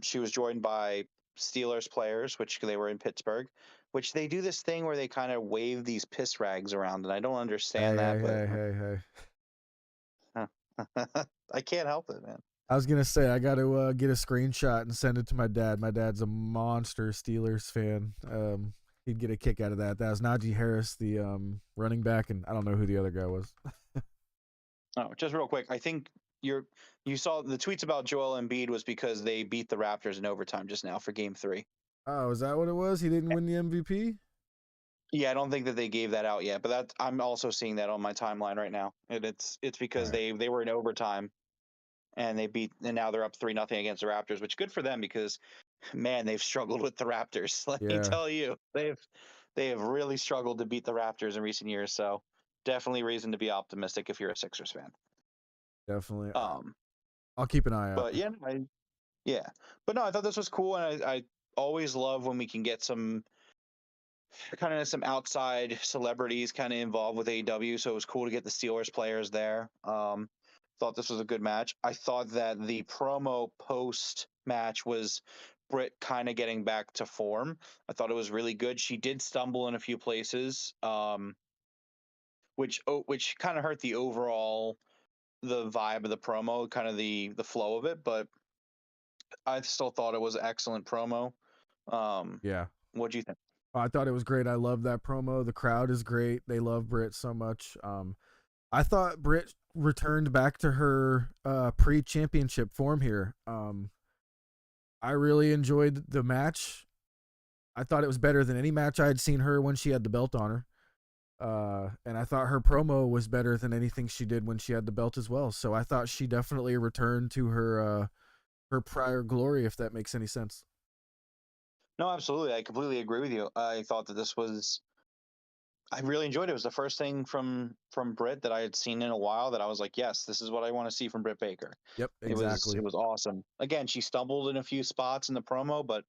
She was joined by Steelers players, which they were in Pittsburgh, which they do this thing where they kind of wave these piss rags around, and I don't Hey, understand that, hey, but hey, hey, hey. I can't help it, man. I was gonna say I got to get a screenshot and send it to my dad. My dad's a monster Steelers fan. He'd get a kick out of that. That was Najee Harris, the running back, and I don't know who the other guy was. Oh, just real quick, I think you saw the tweets about Joel Embiid was because they beat the Raptors in overtime just now for Game 3. Oh, is that what it was? He didn't win the MVP? Yeah, I don't think that they gave that out yet, but I'm also seeing that on my timeline right now, and it's All because right. they were in overtime and and now they're up 3-0 against the Raptors, which good for them because man, they've struggled with the Raptors. Let me Yeah, tell you, they have really struggled to beat the Raptors in recent years. So definitely reason to be optimistic if you're a Sixers fan. definitely. Um, I'll keep an eye out. but yeah, but no, I thought this was cool, and I always love when we can get some outside celebrities kind of involved with AEW. So it was cool to get the Steelers players there. Thought this was a good match. I thought that the promo post match was Britt kind of getting back to form. I thought it was really good. She did stumble in a few places, which kind of hurt the vibe of the promo, kind of the flow of it. But I still thought it was excellent promo. Um, Yeah. what do you think? I thought it was great. I love that promo. The crowd is great. They love Britt so much. I thought Britt returned back to her pre-championship form here. I really enjoyed the match. I thought it was better than any match I had seen her when she had the belt on her. And I thought her promo was better than anything she did when she had the belt as well. So I thought she definitely returned to her prior glory, if that makes any sense. No, absolutely. I completely agree with you. I thought that I really enjoyed it. It was the first thing from Britt that I had seen in a while that I was like, yes, this is what I want to see from Britt Baker. Yep, It exactly. was awesome. Again, she stumbled in a few spots in the promo, but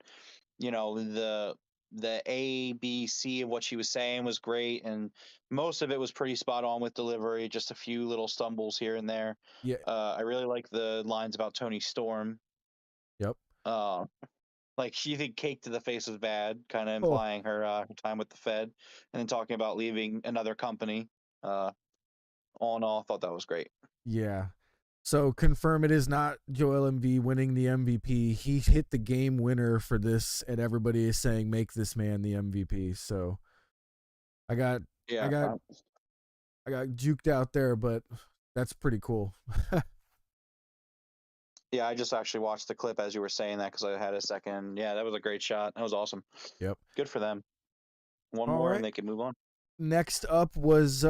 the A, B, C of what she was saying was great, and most of it was pretty spot on with delivery. Just a few little stumbles here and there. Yeah. I really like the lines about Tony Storm. Yep. Uh, like she think cake to the face was bad, kind of Oh, implying her time with the Fed, and then talking about leaving another company. Uh, all in all, I thought that was great. yeah. So confirm it is not Joel Embiid winning the MVP. He hit the game winner for this, and everybody is saying make this man the MVP. So I got I Yeah, got I got juked out there, but that's pretty cool. yeah. I just actually watched the clip as you were saying that because I had a second. Yeah, that was a great shot. That was awesome. Yep. Good for them. One All more and right. they can move on. Next up was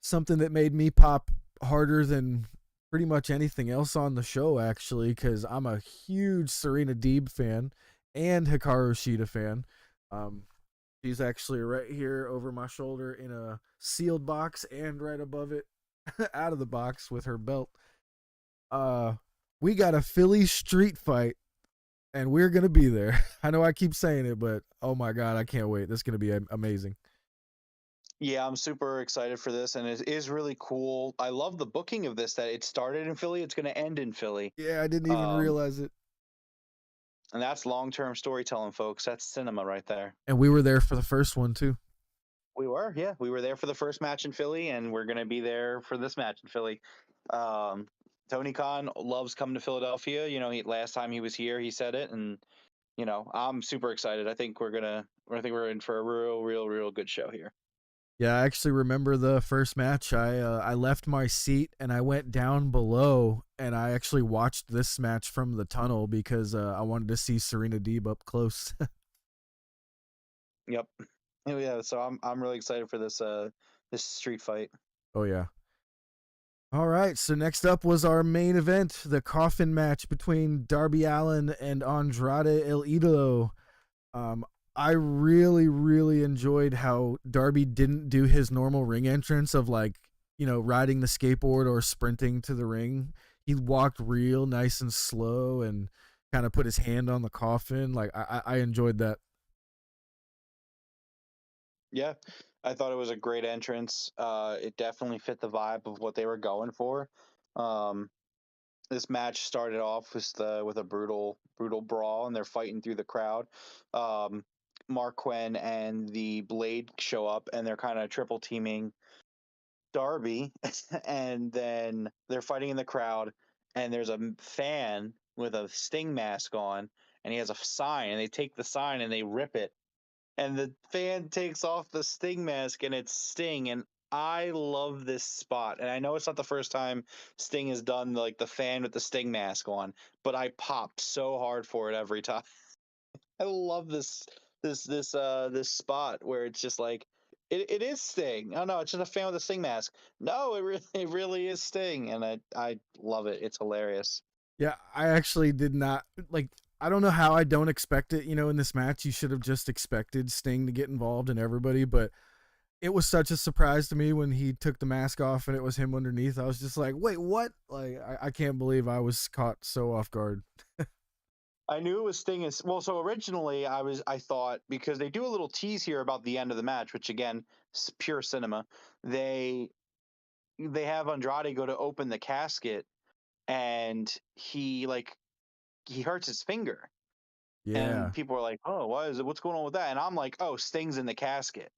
something that made me pop harder than pretty much anything else on the show, actually, because I'm a huge Serena Deeb fan and Hikaru Shida fan. Um, she's actually right here over my shoulder in a sealed box and right above it out of the box with her belt. Uh, we got a Philly street fight and we're going to be there. I know I keep saying it, but oh my God, I can't wait. This is going to be amazing. Yeah, I'm super excited for this, and it is really cool. I love the booking of this. That it started in Philly, it's going to end in Philly, Yeah, I didn't even um, realize it. and that's long-term storytelling, folks. That's cinema right there. And we were there for the first one too. We were there for the first match in Philly, and we're going to be there for this match in Philly. Um, Tony Khan loves coming to Philadelphia. Last time he was here, he said it, and I'm super excited. I think we're in for a real, real, real good show here. Yeah, I actually remember the first match. I left my seat and I went down below and I actually watched this match from the tunnel because I wanted to see Serena Deeb up close. Yep. Oh, yeah, so I'm really excited for this street fight. Oh yeah. All right, so next up was our main event, the coffin match between Darby Allin and Andrade El Idolo. Um, I really, really enjoyed how Darby didn't do his normal ring entrance of like, riding the skateboard or sprinting to the ring. He walked real nice and slow and kind of put his hand on the coffin. Like I enjoyed that. Yeah, I thought it was a great entrance. It definitely fit the vibe of what they were going for. Um, this match started off with a brutal brutal brawl, and they're fighting through the crowd. Um, Mark Quinn and the Blade show up, and they're kind of triple teaming Darby, and then they're fighting in the crowd, and there's a fan with a Sting mask on, and he has a sign, and they take the sign and they rip it, and the fan takes off the Sting mask, and it's Sting, and I love this spot, and I know it's not the first time Sting has done like the fan with the Sting mask on, but I pop so hard for it every time. I love this spot where it's just like it is Sting. Oh no, it's just a fan with a Sting mask. No, it really is Sting, and I love it. It's hilarious. Yeah, I actually did not like. I don't know how I don't expect it. In this match, you should have just expected Sting to get involved and everybody, but it was such a surprise to me when he took the mask off and it was him underneath. I was just like, wait, what? Like, I can't believe I was caught so off guard. I knew it was Sting. Well, so originally I thought because they do a little tease here about the end of the match, which again, pure cinema. They they have Andrade go to open the casket, and he hurts his finger, and Yeah. people are like, "Oh, why is it? What's going on with that?" And I'm like, "Oh, Sting's in the casket."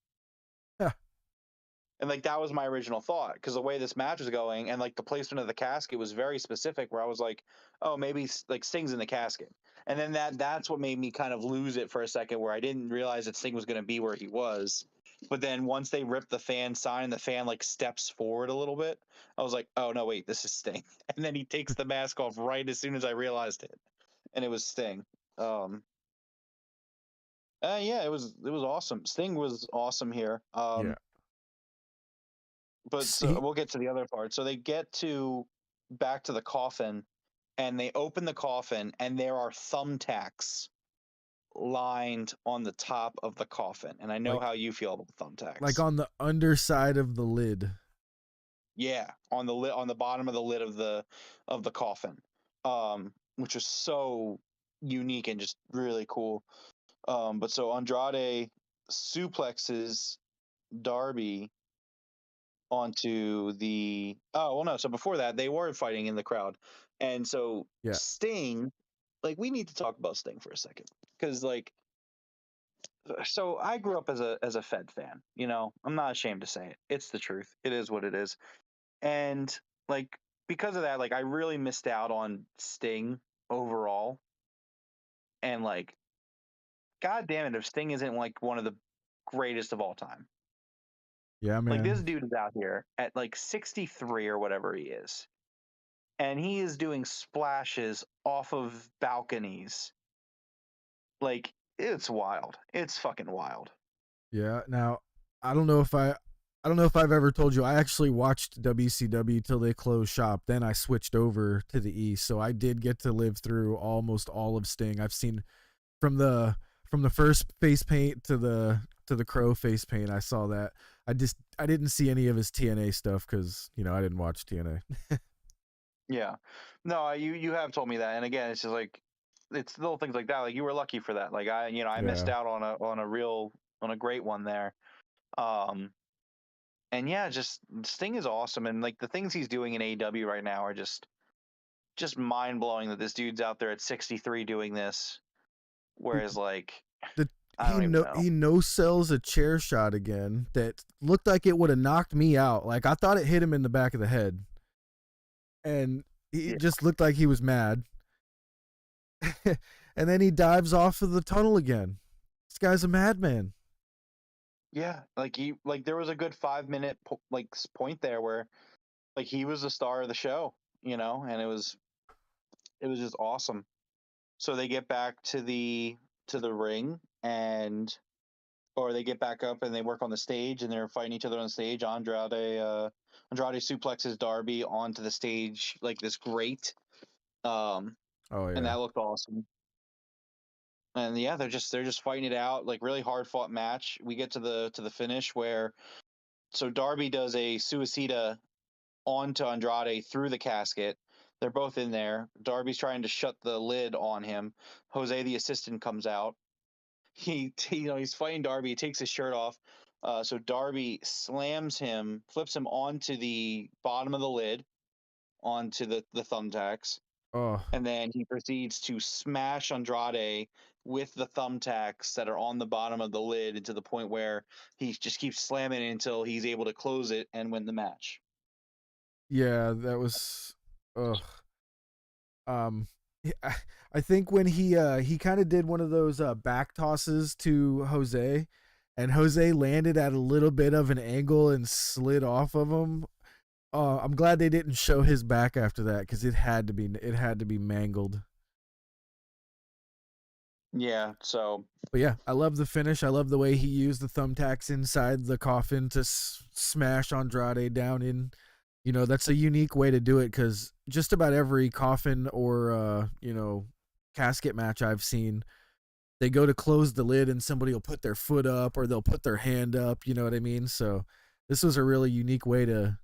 And like that was my original thought because the way this match was going and like the placement of the casket was very specific. Where I was like, "Oh, maybe like Sting's in the casket." And then that's what made me kind of lose it for a second, where I didn't realize that Sting was going to be where he was. But then once they ripped the fan sign and the fan like steps forward a little bit, I was like, oh no, wait, this is Sting. And then he takes the mask off right as soon as I realized it, and it was Sting. Yeah, it was awesome. Sting was awesome here. Yeah. But so we'll get to the other part. So they get back to the coffin, and they open the coffin, and there are thumbtacks lined on the top of the coffin. And I know how you feel about thumbtacks. Like on the underside of the lid. Yeah, on the bottom of the lid of the coffin, which was so unique and just really cool. But so Andrade suplexes Darby onto the so before that they were fighting in the crowd, and so Sting, like, we need to talk about Sting for a second, because like, so I grew up as a Fed fan, I'm not ashamed to say it, it's the truth, it is what it is. And like, because of that, like, I really missed out on Sting overall. And like, god damn it if Sting isn't like one of the greatest of all time. Yeah, man. Like, this dude is out here at like 63 or whatever he is, and he is doing splashes off of balconies. Like, it's wild. It's fucking wild. Yeah. Now, I don't know if I've ever told you, I actually watched WCW till they closed shop. Then I switched over to the East, so I did get to live through almost all of Sting. I've seen from the first face paint to the Crow face paint. I saw that. I didn't see any of his TNA stuff because I didn't watch TNA. Yeah, no, you have told me that, and again, it's just like, it's little things like that. Like, you were lucky for that. Like, I missed out on a great one there. And yeah, just Sting is awesome, and like, the things he's doing in AEW right now are just mind blowing. That this dude's out there at 63 doing this, whereas like, I don't even know. He no sells a chair shot again that looked like it would have knocked me out. Like, I thought it hit him in the back of the head, and he just looked like he was mad. And then he dives off of the tunnel again. This guy's a madman. Yeah, like, there was a good 5-minute point there where like he was the star of the show, and it was just awesome. So they get back to the ring, or they get back up and they work on the stage, and they're fighting each other on the stage. Andrade suplexes Darby onto the stage like this grate. And that looked awesome. And yeah, they're just fighting it out, like, really hard fought match. We get to the finish where, so Darby does a suicida onto Andrade through the casket. They're both in there. Darby's trying to shut the lid on him. Jose, the assistant, comes out. He's fighting Darby. He takes his shirt off. So Darby slams him, flips him onto the bottom of the lid, onto the thumbtacks. Oh. And then he proceeds to smash Andrade with the thumbtacks that are on the bottom of the lid, to the point where he just keeps slamming it until he's able to close it and win the match. Yeah, that was. Ugh. I think when he kind of did one of those back tosses to Jose, and Jose landed at a little bit of an angle and slid off of him. I'm glad they didn't show his back after that, because it had to be mangled. Yeah. So. But yeah, I love the finish. I love the way he used the thumbtacks inside the coffin to smash Andrade down in. That's a unique way to do it, because just about every coffin or casket match I've seen, they go to close the lid and somebody will put their foot up or they'll put their hand up. You know what I mean? So this was a really unique way to.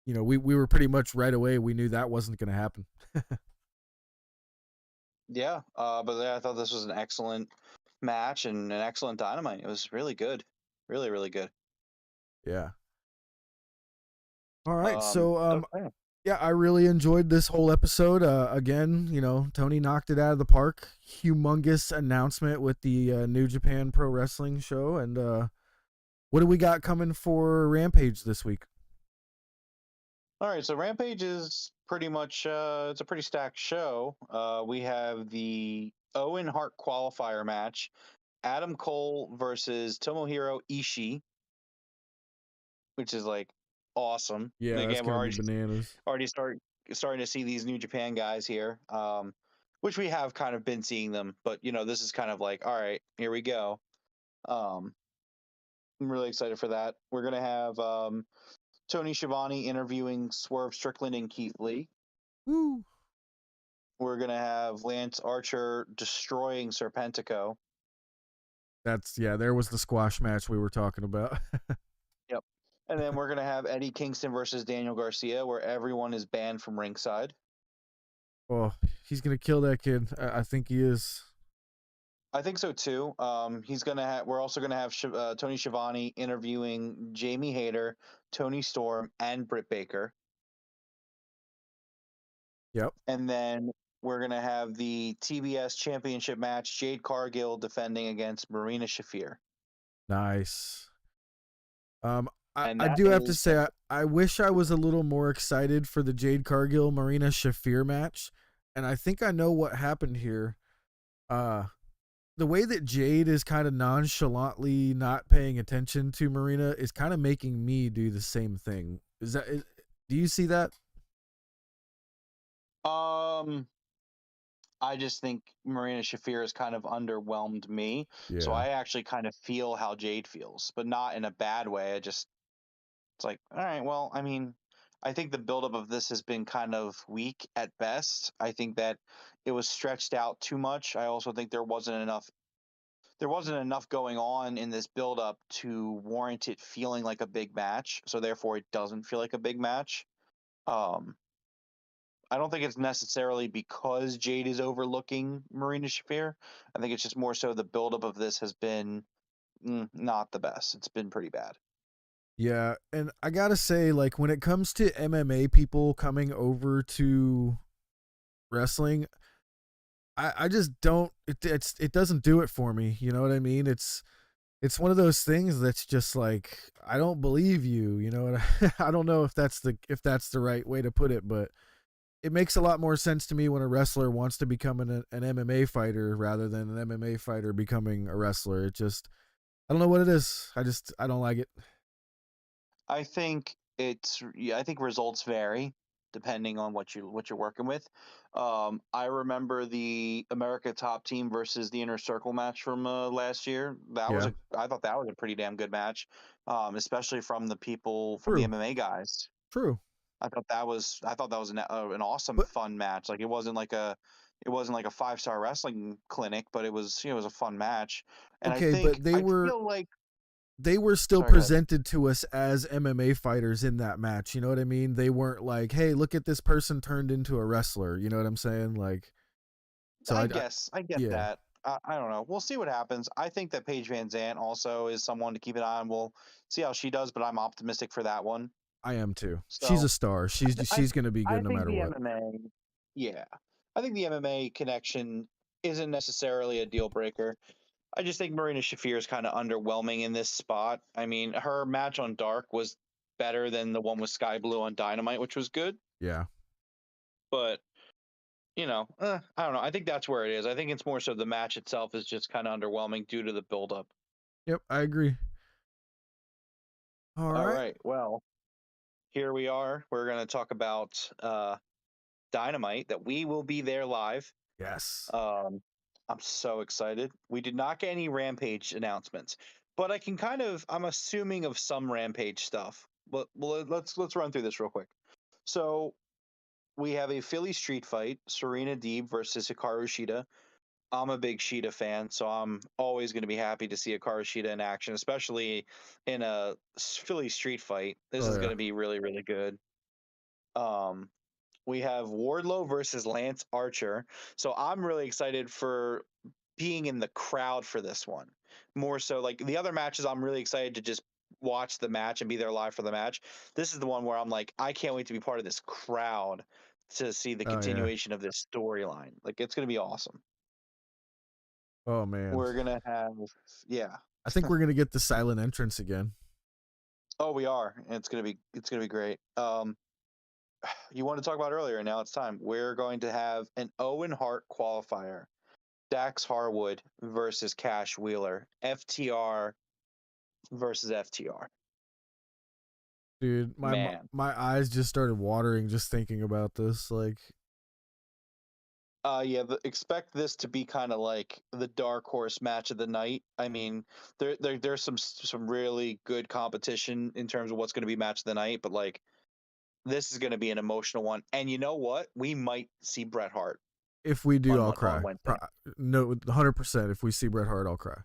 We were pretty much right away, we knew that wasn't going to happen. Yeah, but yeah, I thought this was an excellent match and an excellent Dynamite. It was really good. Really, really good. Yeah. All right, so yeah, I really enjoyed this whole episode. Again, Tony knocked it out of the park. Humongous announcement with the New Japan Pro Wrestling show. And what do we got coming for Rampage this week? All right, so Rampage is pretty much it's a pretty stacked show. We have the Owen Hart qualifier match, Adam Cole versus Tomohiro Ishii, which is like awesome. And Yeah, that's again, we're gonna be bananas. already starting to see these New Japan guys here, which we have kind of been seeing them, but this is kind of like, all right, here we go. Um, I'm really excited for that. We're gonna have Tony Schiavone interviewing Swerve Strickland and Keith Lee. Woo! We're gonna have Lance Archer destroying Serpentico. There was the squash match we were talking about. Yep. And then we're gonna have Eddie Kingston versus Daniel Garcia, where everyone is banned from ringside. Oh, he's gonna kill that kid. I think he is. I think so too. We're also gonna have Tony Schiavone interviewing Jamie Hayter, Tony Storm, and Britt Baker. Yep. And then we're gonna have the TBS Championship match: Jade Cargill defending against Marina Shafir. Nice. And I that do have to is say I wish I was a little more excited for the Jade Cargill Marina Shafir match, and I think I know what happened here. The way that Jade is kind of nonchalantly not paying attention to Marina is kind of making me do the same thing. Do you see that? I just think Marina Shafir has kind of underwhelmed me. So Yeah. I actually kind of feel how Jade feels, but not in a bad way. It's like, all right, well, I mean, I think the buildup of this has been kind of weak at best. I think that it was stretched out too much. I also think there wasn't enough going on in this buildup to warrant it feeling like a big match. So therefore, it doesn't feel like a big match. Um, I don't think it's necessarily because Jade is overlooking Marina Shafir. I think it's just more so the buildup of this has been not the best. It's been pretty bad. Yeah, and I gotta say, like, when it comes to MMA people coming over to wrestling, I just don't. It doesn't do it for me. You know what I mean? It's one of those things that's just like, I don't believe you. You know, and I don't know if that's the right way to put it, but it makes a lot more sense to me when a wrestler wants to become an MMA fighter rather than an MMA fighter becoming a wrestler. It just, I don't know what it is. I don't like it. I think I think results vary depending on what you're working with. I remember the America Top Team versus the Inner Circle match from last year. Yeah, I thought that was a pretty damn good match, especially from the people from the true, MMA guys. true. I thought that was an awesome But fun match. Like it wasn't like a 5-star wrestling clinic, but it was a fun match. And okay, but I feel like they were still sorry, go ahead. presented to us as MMA fighters in that match. You know what I mean? They weren't like, "Hey, look at this person turned into a wrestler." You know what I'm saying? Like, so I get yeah, that. I don't know. We'll see what happens. I think that Paige Van Zant also is someone to keep an eye on. We'll see how she does, but I'm optimistic for that one. I am too. She's So a star. I She's gonna be I good no think matter the what. MMA, yeah, I think the MMA connection isn't necessarily a deal breaker. I just think Marina Shafir is kind of underwhelming in this spot. I mean, her match on Dark was better than the one with Sky Blue on Dynamite, which was good, Yeah. but I don't know. I think that's where it is. I think it's more so the match itself is just kind of underwhelming due to the buildup. Yep, I agree. All All right. right. Well, here we are. We're going to talk about Dynamite, that we will be there live. Yes. Um, I'm so excited. We did not get any Rampage announcements, but I'm assuming of some Rampage stuff. But let's run through this real quick. So we have a Philly street fight: Serena Deeb versus Hikaru Shida. I'm a big Shida fan, so I'm always going to be happy to see Hikaru Shida in action, especially in a Philly street fight. This Oh is yeah. going to be really, really good. Um, we have Wardlow versus Lance Archer. So I'm really excited for being in the crowd for this one. More so, like the other matches, I'm really excited to just watch the match and be there live for the match. This is the one where I'm like, I can't wait to be part of this crowd to see the Oh yeah. continuation of this storyline. Like, it's going to be awesome. Oh man. We're going to have, yeah. I think we're gonna get the silent entrance again. Oh, we are. And it's going to be great. you want to talk about earlier. Now it's time. We're going to have an Owen Hart qualifier. Dax Harwood versus Cash Wheeler. FTR versus FTR. Dude, Man. my eyes just started watering just thinking about this. Like, Yeah, expect this to be kind of like the dark horse match of the night. I mean, there's some really good competition in terms of what's going to be match of the night, but like this is going to be an emotional one. And you know what? We might see Bret Hart if we do, I'll on cry. Wednesday. No, 100%. If we see Bret Hart, I'll cry.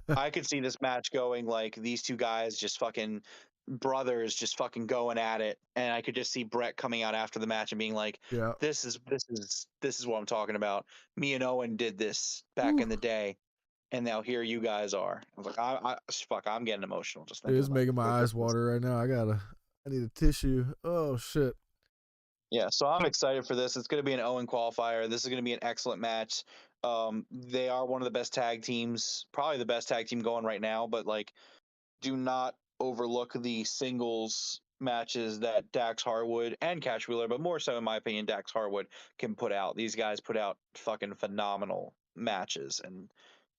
I could see this match going like these two guys just fucking brothers just fucking going at it, and I could just see Bret coming out after the match and being like, Yeah. this is what I'm talking about. Me and Owen did this back Ooh. in the day, and now here you guys are. I was like, fuck, I'm getting emotional just Dude, thinking it's about making my eyes this. water right now. I need a tissue. Oh shit. Yeah, so I'm excited for this. It's going to be an Owen qualifier. This is going to be an excellent match. They are one of the best tag teams, probably the best tag team going right now. But like, do not overlook the singles matches that Dax Harwood and Cash Wheeler, but more so in my opinion, Dax Harwood can put out. These guys put out fucking phenomenal matches, and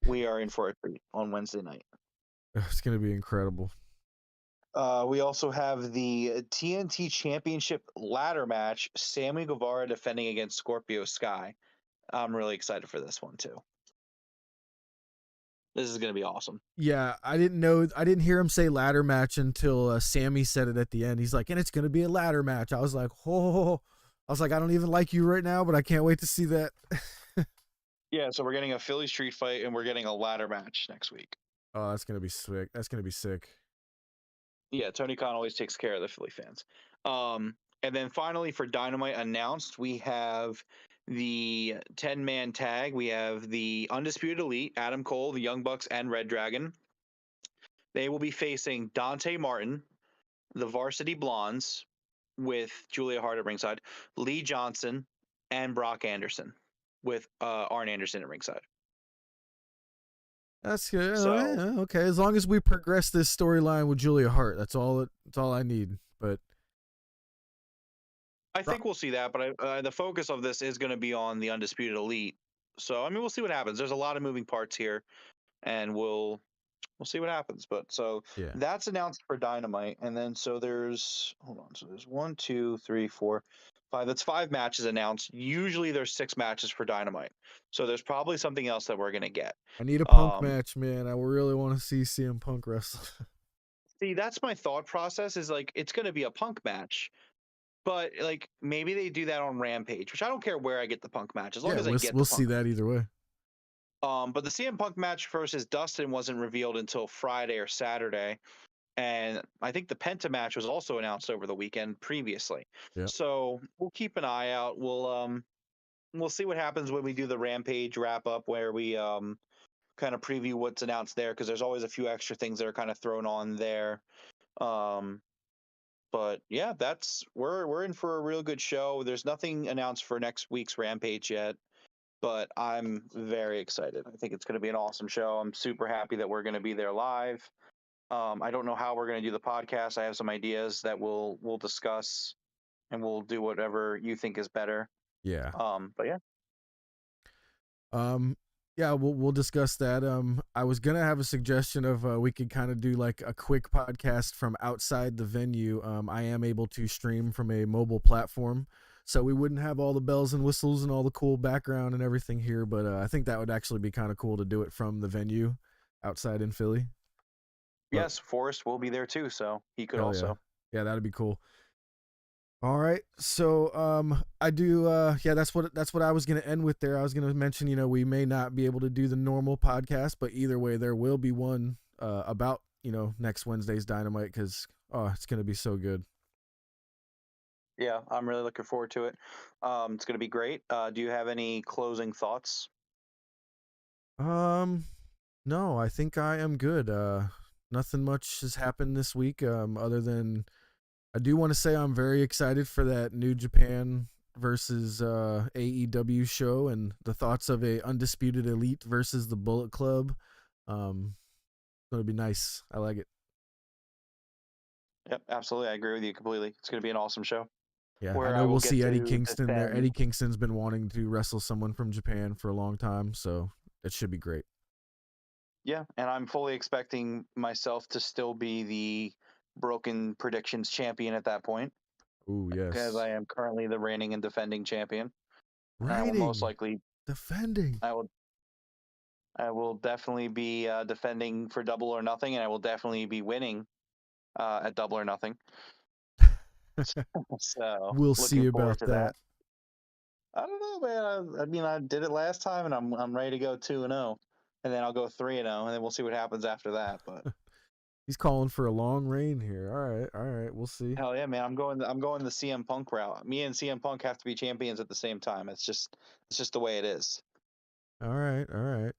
we are in for a treat on Wednesday night. It's gonna be incredible. We also have the TNT Championship ladder match. Sammy Guevara defending against Scorpio Sky. I'm really excited for this one too. This is going to be awesome. Yeah, I didn't hear him say ladder match until Sammy said it at the end. He's like, and it's gonna be a ladder match. I was like, oh, I was like, I don't even like you right now, but I can't wait to see that. Yeah, so we're getting a Philly street fight and we're getting a ladder match next week. Oh, that's gonna be sick. That's gonna be sick. Yeah, Tony Khan always takes care of the Philly fans. And then finally for Dynamite announced, we have the 10-man tag. We have the Undisputed Elite, Adam Cole, the Young Bucks, and Red Dragon. They will be facing Dante Martin, the Varsity Blondes, with Julia Hart at ringside, Lee Johnson, and Brock Anderson, with Arn Anderson at ringside. That's good. So Okay, as long as we progress this storyline with Julia Hart, that's all I need. But I think we'll see that, but the focus of this is going to be on the Undisputed Elite. So I mean, we'll see what happens. There's a lot of moving parts here, and we'll see what happens. But so yeah, that's announced for Dynamite, and then so there's hold on. So there's 1, 2, 3, 4, 5. That's 5 matches announced. Usually there's 6 matches for Dynamite. So there's probably something else that we're gonna get. I need a Punk match, man. I really want to see CM Punk wrestle. See, that's my thought process. Is like it's gonna be a Punk match. But like maybe they do that on Rampage, which I don't care where I get the Punk match as long Yeah, as I get. we'll see that either way. But the CM Punk match versus Dustin wasn't revealed until Friday or Saturday, and I think the Penta match was also announced over the weekend previously. Yeah. So we'll keep an eye out. We'll see what happens when we do the Rampage wrap up, where we kind of preview what's announced there, because there's always a few extra things that are kind of thrown on there. But yeah, we're in for a real good show. There's nothing announced for next week's Rampage yet, but I'm very excited. I think it's going to be an awesome show. I'm super happy that we're going to be there live. I don't know how we're going to do the podcast. I have some ideas that we'll discuss, and we'll do whatever you think is better. Yeah. But yeah. Yeah, we'll discuss that. I was gonna have a suggestion of we could kind of do like a quick podcast from outside the venue. I am able to stream from a mobile platform, so we wouldn't have all the bells and whistles and all the cool background and everything here. But I think that would actually be kind of cool to do it from the venue outside in Philly. Yes, Forrest will be there too, so he could also. Yeah, that'd be cool. All right. So I do yeah, that's what I was going to end with there. I was going to mention, we may not be able to do the normal podcast, but either way there will be one about, next Wednesday's Dynamite, cuz it's going to be so good. Yeah, I'm really looking forward to it. It's going to be great. Do you have any closing thoughts? No, I think I am good. Nothing much has happened this week other than I do want to say I'm very excited for that New Japan versus AEW show, and the thoughts of a Undisputed Elite versus the Bullet Club. It's going to be nice. I like it. Yep, absolutely. I agree with you completely. It's going to be an awesome show. Yeah, I where I know will we'll get see Eddie to Kingston there. defend. Eddie Kingston's been wanting to wrestle someone from Japan for a long time, so it should be great. Yeah, and I'm fully expecting myself to still be the Broken Predictions champion at that point, Ooh, because yes. I am currently the reigning and defending champion. And I will most Reigning, likely, defending. I will, I will definitely be defending for Double or Nothing, and I will definitely be winning at Double or Nothing. So We'll see looking forward about to that. that. I don't know, man. I mean, I did it last time, and I'm ready to go 2-0, and then I'll go 3-0, and then we'll see what happens after that. But He's calling for a long reign here. All right, we'll see. hell yeah, man! I'm going the CM Punk route. Me and CM Punk have to be champions at the same time. It's just the way it is. All right.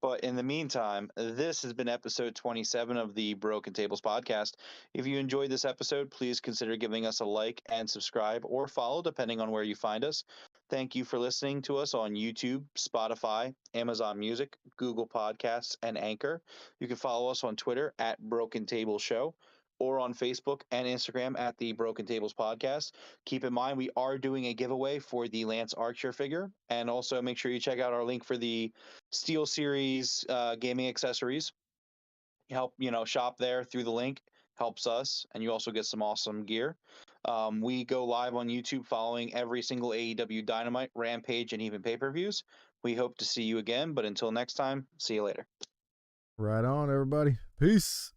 But in the meantime, this has been episode 27 of the Broken Tables podcast. If you enjoyed this episode, please consider giving us a like and subscribe or follow, depending on where you find us. Thank you for listening to us on YouTube, Spotify, Amazon Music, Google Podcasts, and Anchor. You can follow us on Twitter at Broken Table Show or on Facebook and Instagram at the Broken Tables Podcast. Keep in mind, we are doing a giveaway for the Lance Archer figure. And also make sure you check out our link for the Steel Series gaming accessories. Help shop there through the link, helps us, and you also get some awesome gear. We go live on YouTube following every single AEW Dynamite, Rampage, and even pay-per-views. We hope to see you again, but until next time, see you later. Right on, everybody. Peace.